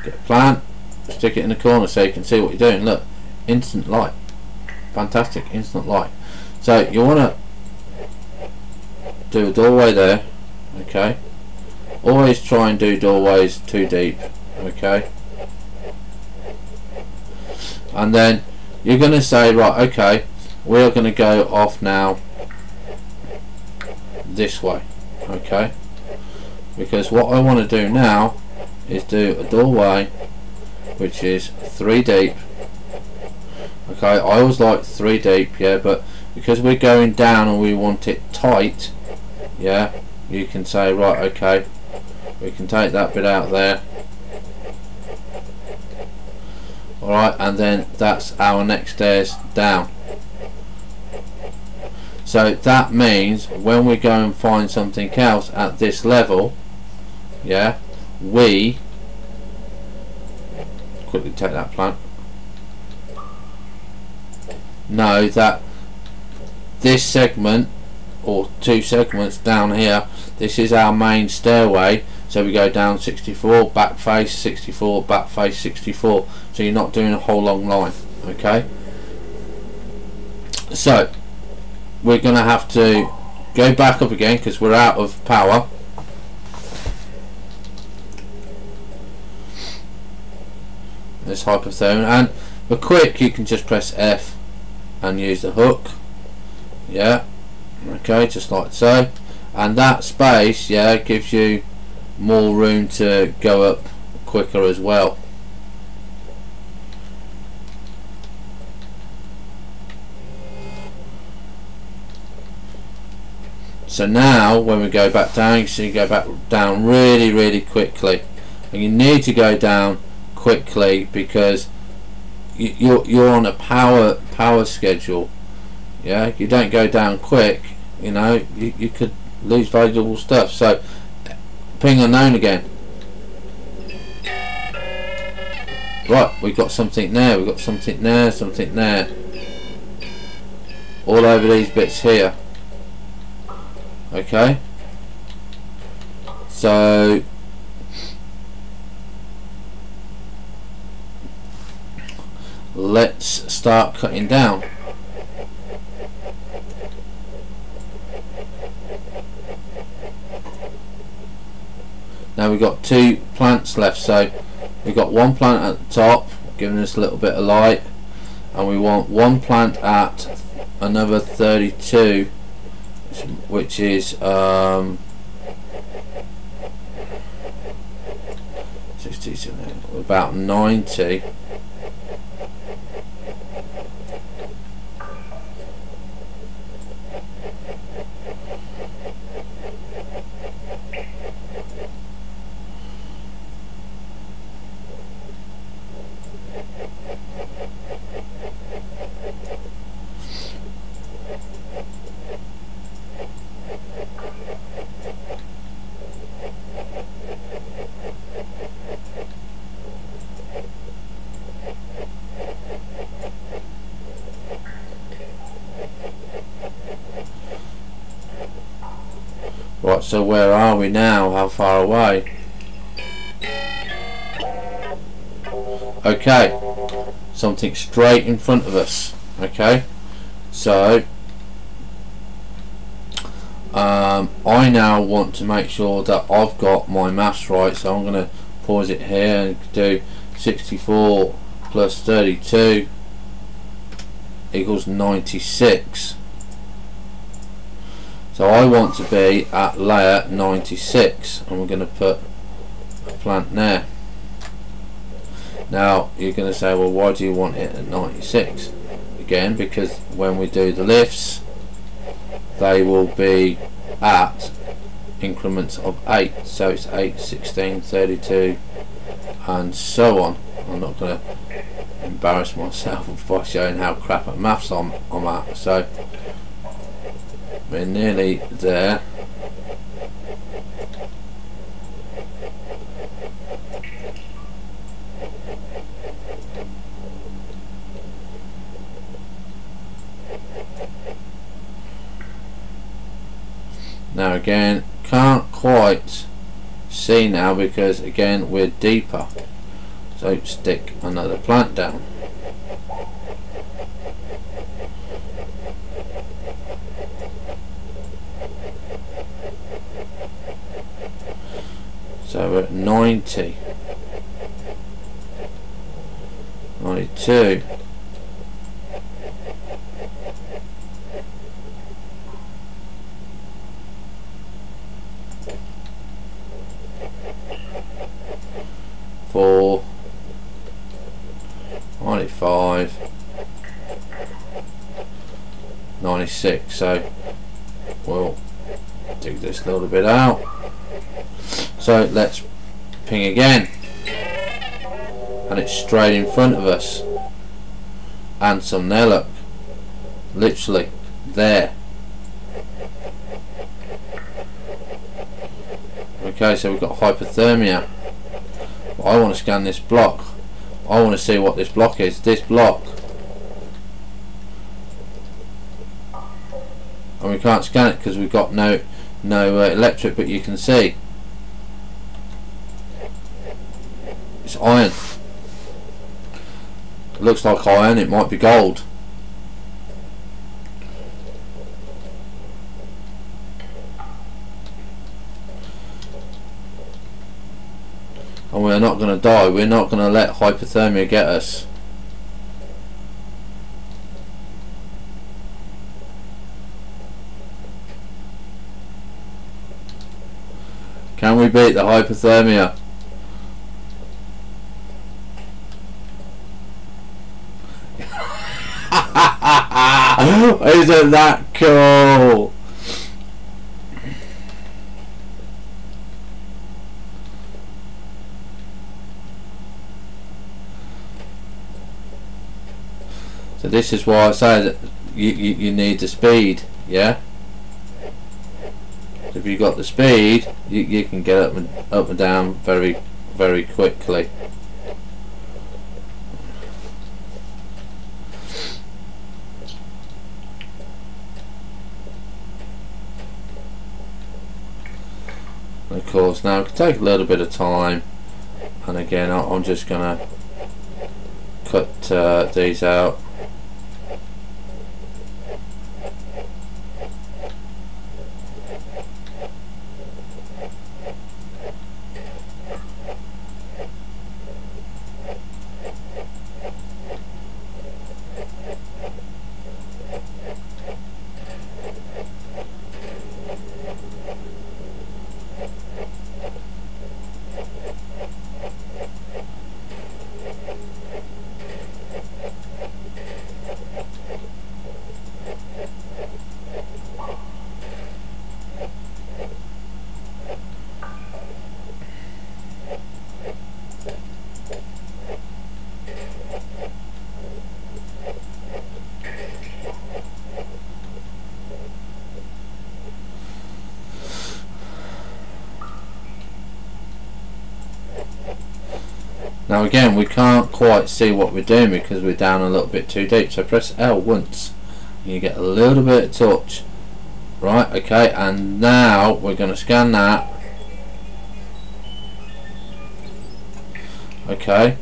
get a plant, stick it in the corner so you can see what you're doing. Look, instant light, fantastic, instant light. So you want to do a doorway there. Okay, always try and do doorways too deep. Okay, and then you're going to say, right, okay, we are going to go off now this way. Okay, because what I want to do now is do a doorway which is 3 deep. Okay, I always like 3 deep, yeah, but because we're going down and we want it tight, yeah, you can say, right, okay, we can take that bit out there, alright, and then that's our next stairs down. So that means when we go and find something else at this level, yeah, we quickly take that plant, know that this segment or two segments down here, this is our main stairway. So we go down 64, back face 64, back face 64, so you're not doing a whole long line. Okay, so we're gonna have to go back up again because we're out of power. This hypothermia, and for quick you can just press F and use the hook, yeah, okay, just like so, and that space, yeah, gives you more room to go up quicker as well. So now when we go back down, you see, go back down really quickly, and you need to go down quickly because you're on a power schedule, yeah. You don't go down quick, you know, you could lose valuable stuff. So ping unknown again. Right, we've got something there, we've got something there, something there, all over these bits here. Okay, so let's start cutting down. Now we've got two plants left, so we've got one plant at the top giving us a little bit of light, and we want one plant at another 32, which is 60, about 90. Right, so where are we now? How far away? Okay, something straight in front of us. Okay, so I now want to make sure that I've got my maths right, so I'm going to pause it here and do 64 plus 32 equals 96. So I want to be at layer 96, and we're going to put a plant there. Now you're going to say, well, why do you want it at 96? Again, because when we do the lifts, they will be at increments of 8. So it's 8, 16, 32, and so on. I'm not going to embarrass myself by showing how crap at maths I'm at. So we're nearly there. Now again, can't quite see now because again we're deeper. So stick another plant down. So we're at 90, 92, 4, 95, 96. So we'll dig this little bit out. So let's ping again, and it's straight in front of us, and some there, look, literally there. Okay, so we've got hypothermia. But I want to scan this block. I want to see what this block is. This block, and we can't scan it because we've got no electric, but you can see it's iron. It looks like iron. It might be gold. And we're not going to die. We're not going to let hypothermia get us. Can we beat the hypothermia? Isn't that cool? So this is why I say that you need the speed, yeah? If you've got the speed, you can get up and down very, very quickly. Of course, now it can take a little bit of time, and again I'm just gonna cut these out. Now again, we can't quite see what we're doing because we're down a little bit too deep, so press L once and you get a little bit of touch. Right, okay, and now we're going to scan that. Okay,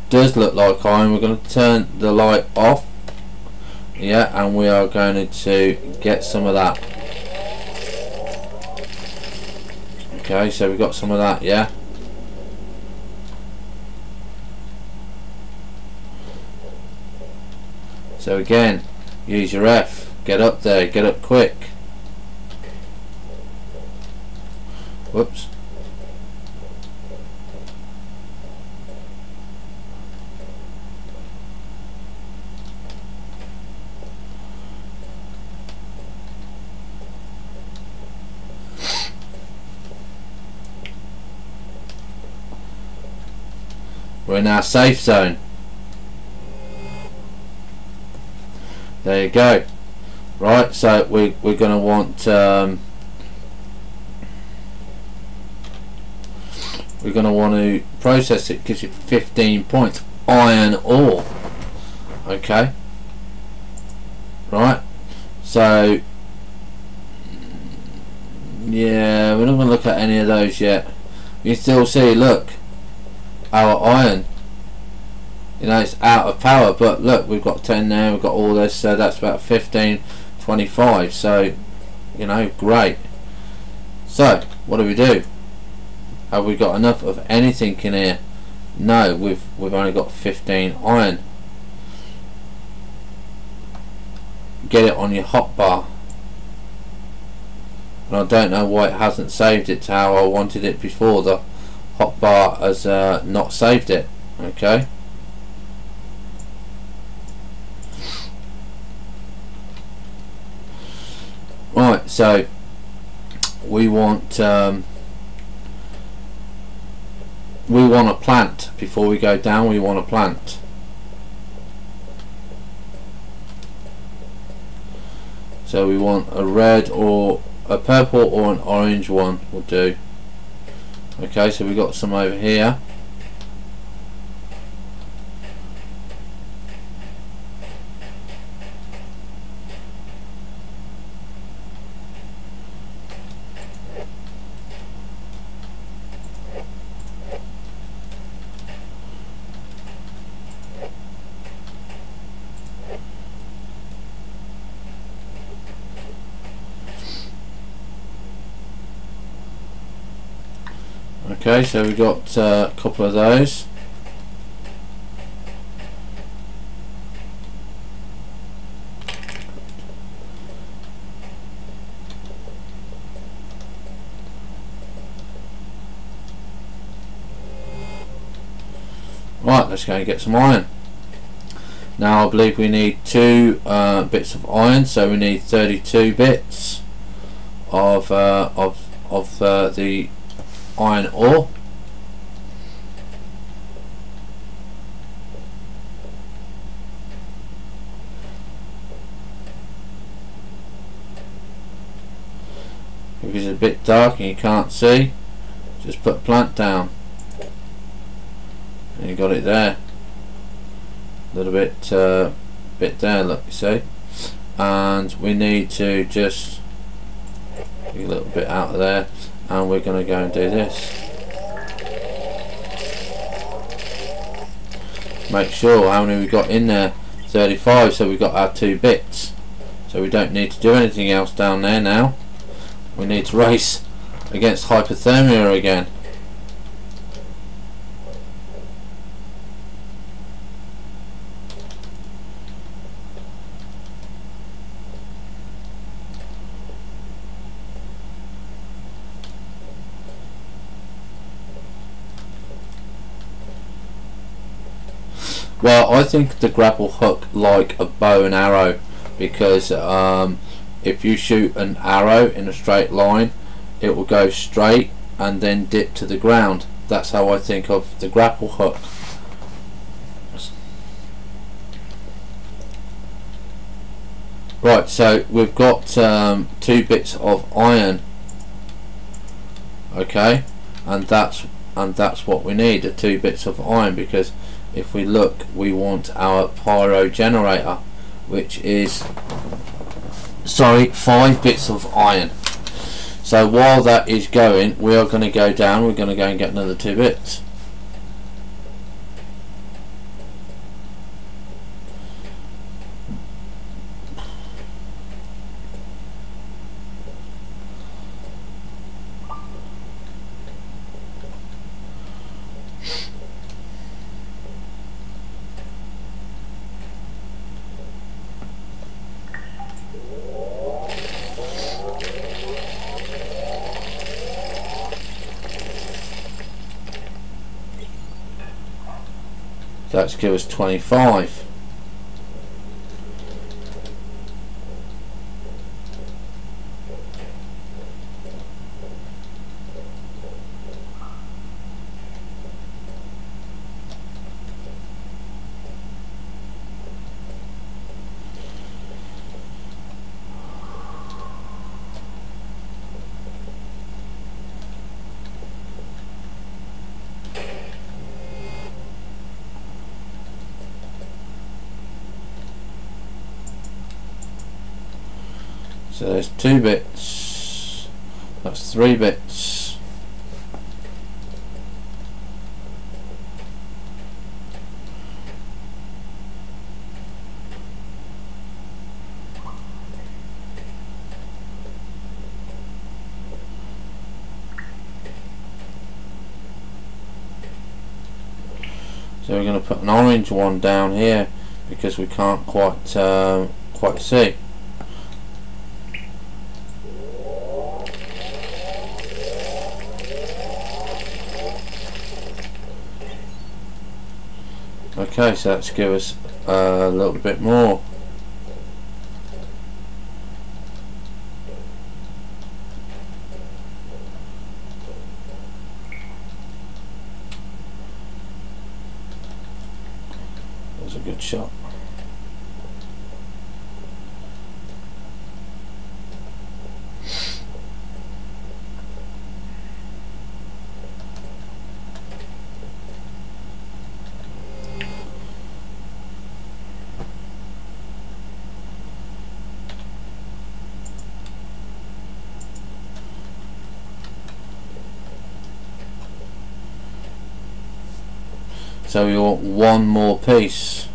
does look like iron. We're going to turn the light off, yeah, and we are going to get some of that. Okay, so we've got some of that, yeah. So again, use your F, get up there, get up quick. Whoops. We're in our safe zone. There you go. Right, so we're going to want to process it. Gives you 15 points. Iron ore. Okay. Right. So yeah, we're not going to look at any of those yet. You still see, look, our iron. You know, it's out of power, but look, we've got 10 there, we've got all this, so that's about 15, 25, so, you know, great. So, what do we do? Have we got enough of anything in here? No, we've only got 15 iron. Get it on your hotbar. And I don't know why it hasn't saved it to how I wanted it before. The hotbar has not saved it. Okay. Right, so we want a plant. Before we go down, we want a plant. So we want a red or a purple or an orange one will do. Okay, so we got some over here. Okay, so we got a couple of those. Right, let's go and get some iron. Now I believe we need 2 bits of iron, so we need 32 bits of the iron ore. If it's a bit dark and you can't see, just put a plant down and you got it there. A little bit there, look, you see. And we need to just get a little bit out of there, and we're going to go and do this. Make sure how many we got in there. 35, so we've got our 2 bits, so we don't need to do anything else down there now. We need to race against hypothermia again. Well, I think the grapple hook like a bow and arrow, because if you shoot an arrow in a straight line, it will go straight and then dip to the ground. That's how I think of the grapple hook. Right, so we've got 2 bits of iron. Okay, and that's what we need, the 2 bits of iron, because if we look, we want our pyro generator, which is 5 bits of iron. So while that is going, we are going to go down, we're going to go and get another 2 bits. That's give us 25. So there's 2 bits, that's 3 bits. So we're going to put an orange one down here because we can't quite see. Okay, so let's give us a little bit more. So we want one more piece.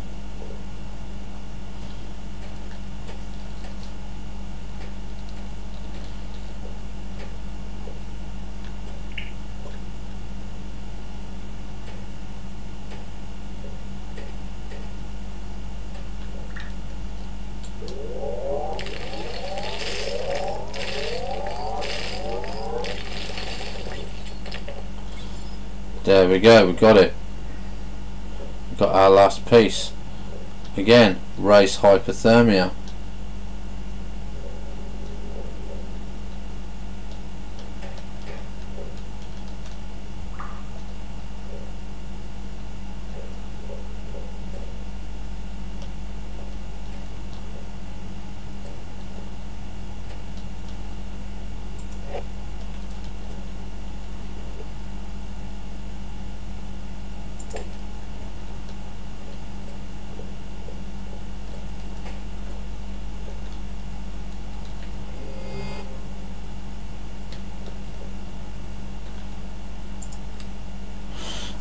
There we go, we got it. We got our last piece. Again, race hypothermia.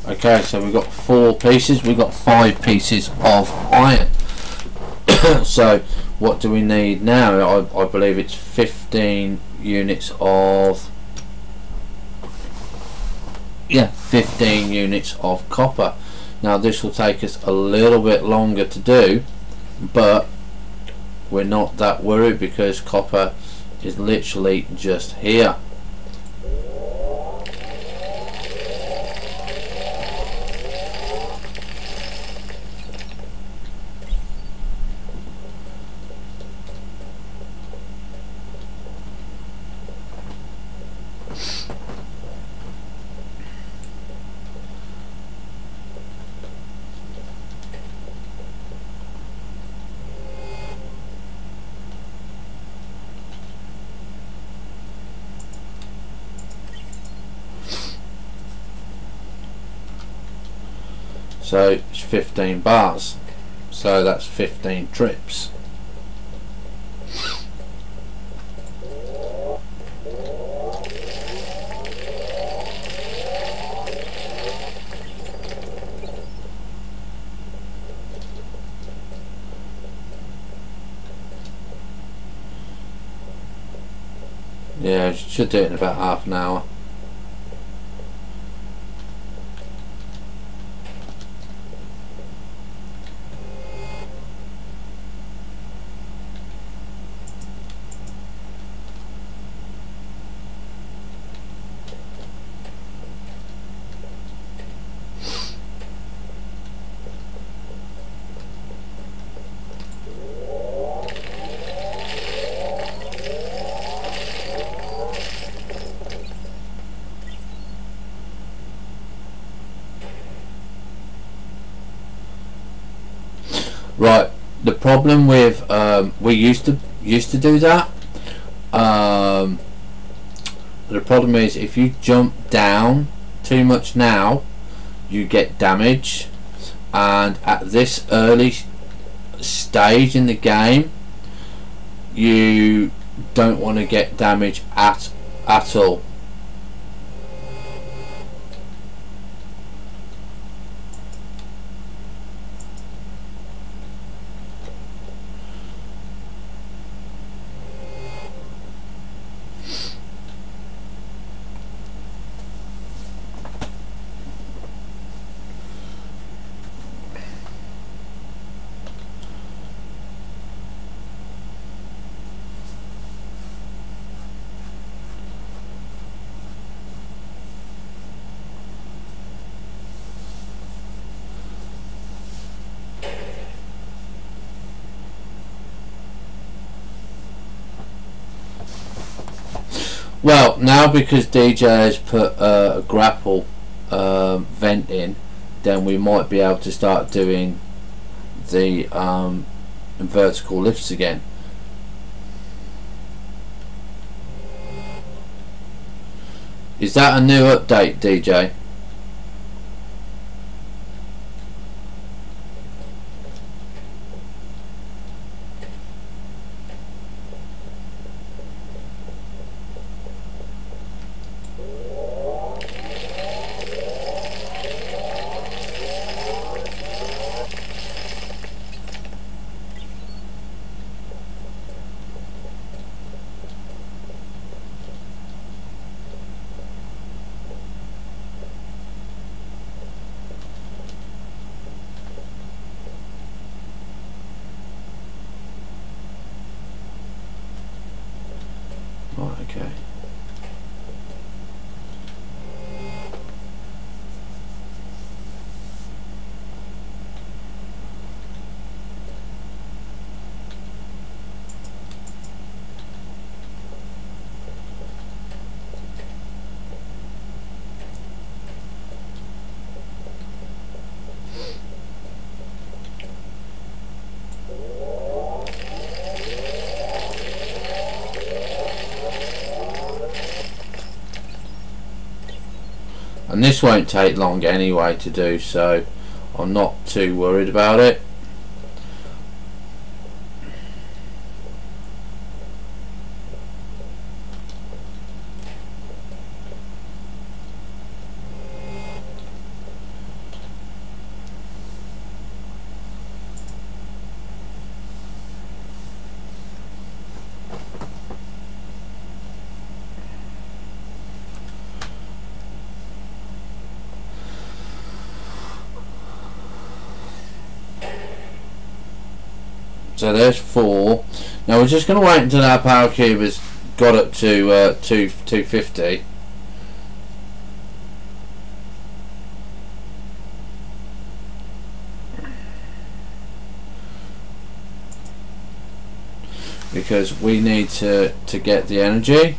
Okay, so we've got 4 pieces, we've got 5 pieces of iron. So what do we need now? I believe it's 15 units of 15 units of copper. Now this will take us a little bit longer to do, but we're not that worried because copper is literally just here. So it's 15 bars, so that's 15 trips. Yeah, should do it in about half an hour. Right, the problem with we used to do that. The problem is if you jump down too much now, you get damage, and at this early stage in the game, you don't want to get damage at all. Well, now because DJ has put a grapple vent in, then we might be able to start doing the vertical lifts again. Is that a new update, DJ? Okay. And this won't take long anyway to do, so I'm not too worried about it. So there's 4. Now we're just going to wait until our power cube has got up to 250. Because we need to get the energy.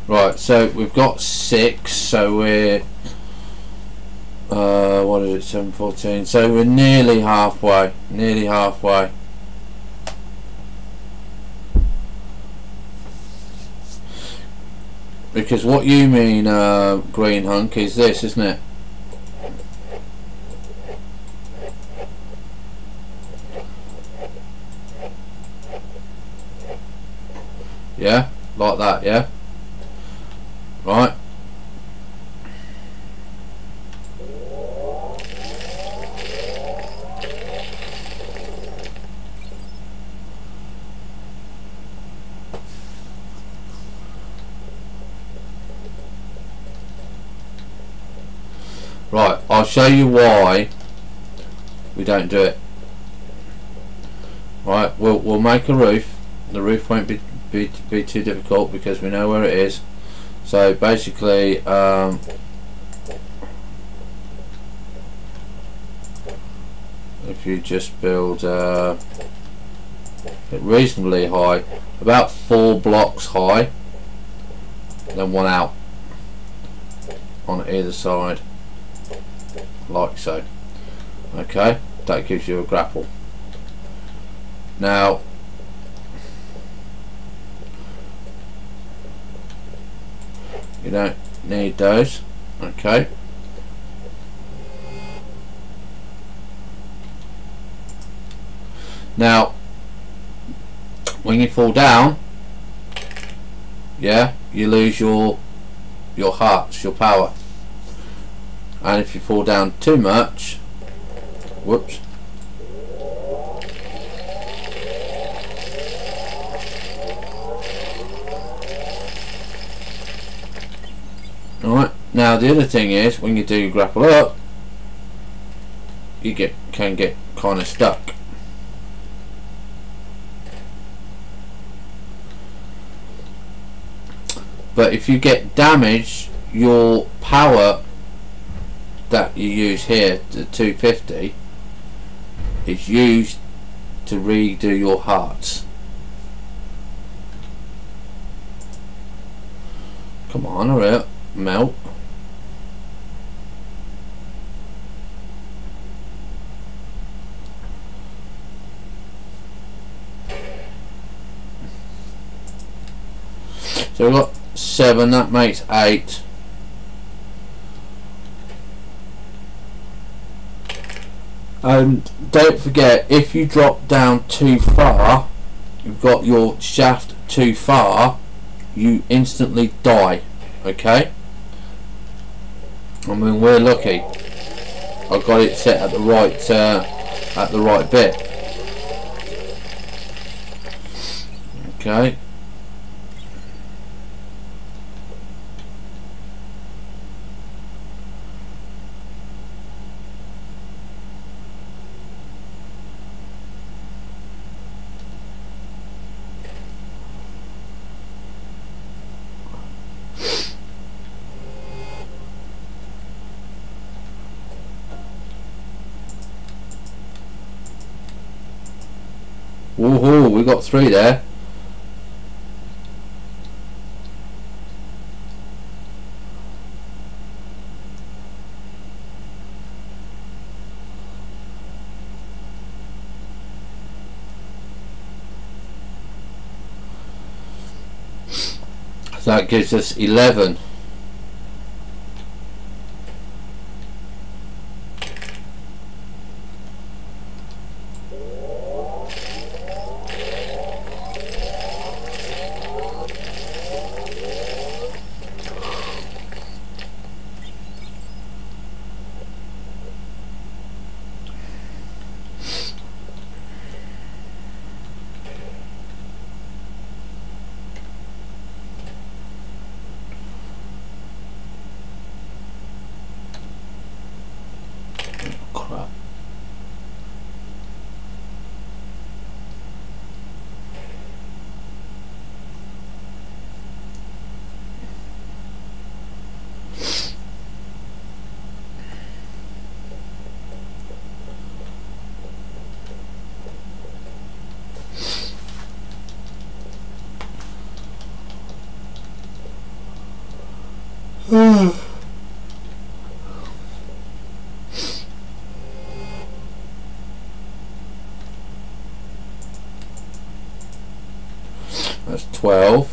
Right, so we've got 6, so we're what is it, 714, so we're nearly halfway, because what you mean, green hunk, is this, isn't it? Yeah, like that, yeah. Right. Right, I'll show you why we don't do it. Right, we'll make a roof. The roof won't be too difficult because we know where it is. So basically, if you just build it reasonably high, about 4 blocks high, then 1 out on either side, like so. Okay, that gives you a grapple. Now you don't need those. Okay. Now when you fall down, yeah, you lose your hearts, your power. And if you fall down too much, whoops, Now the other thing is, when you do grapple up, you can get kind of stuck. But if you get damaged, your power that you use here, the 250, is used to redo your hearts. Come on, hurry up, melt. So we've got 7, that makes 8. And don't forget, if you drop down too far, you've got your shaft too far, you instantly die. Okay? I mean, we're lucky. I got it set at the right bit. Okay. Woohoo, we got 3 there. So that gives us 11. Crap. That's 12.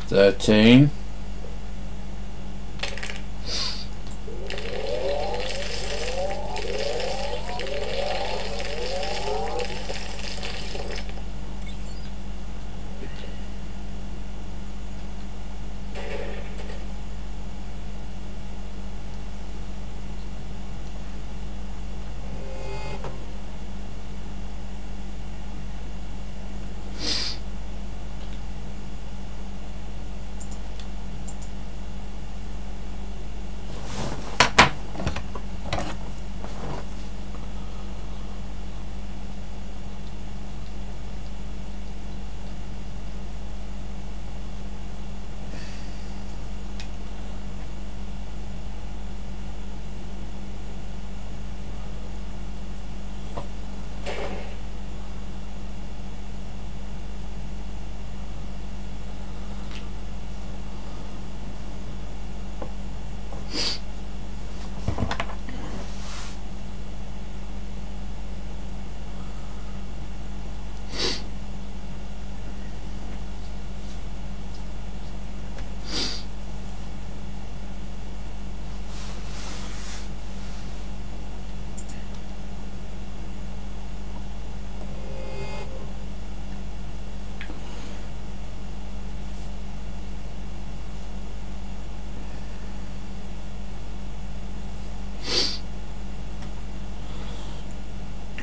Thirteen.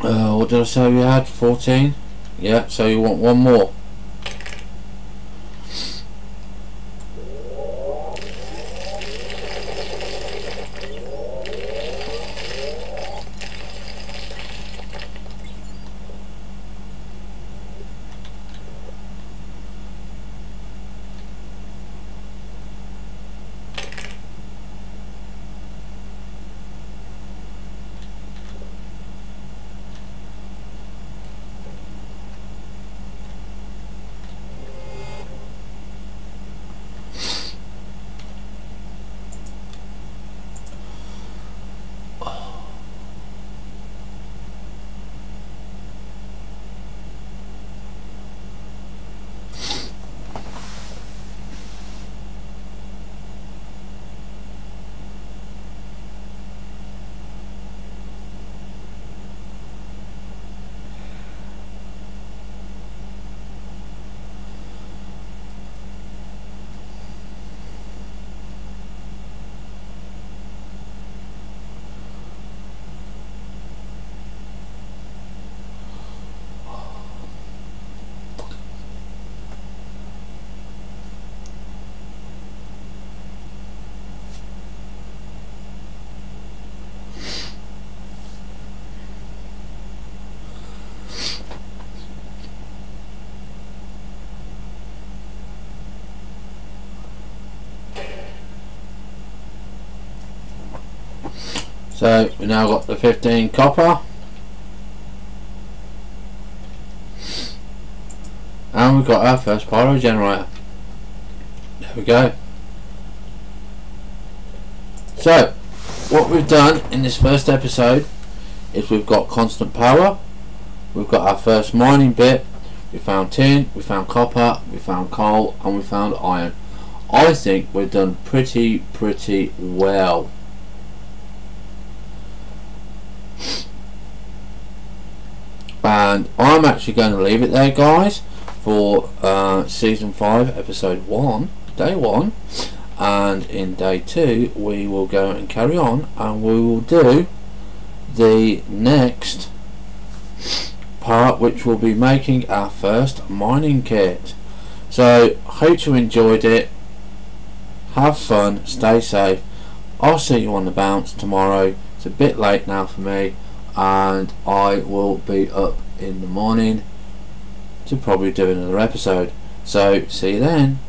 What did I say we had? 14? Yeah, so you want one more. So we now got the 15 copper, and we've got our first pyro generator. There we go. So what we've done in this first episode is we've got constant power, we've got our first mining bit, we found tin, we found copper, we found coal, and we found iron. I think we've done pretty well. And I'm actually going to leave it there, guys, for season 5 episode 1, day 1, and in day 2 we will go and carry on, and we will do the next part, which will be making our first mining kit. So hope you enjoyed it. Have fun, stay safe. I'll see you on the bounce tomorrow. It's a bit late now for me, and I will be up in the morning to probably do another episode. So see you then.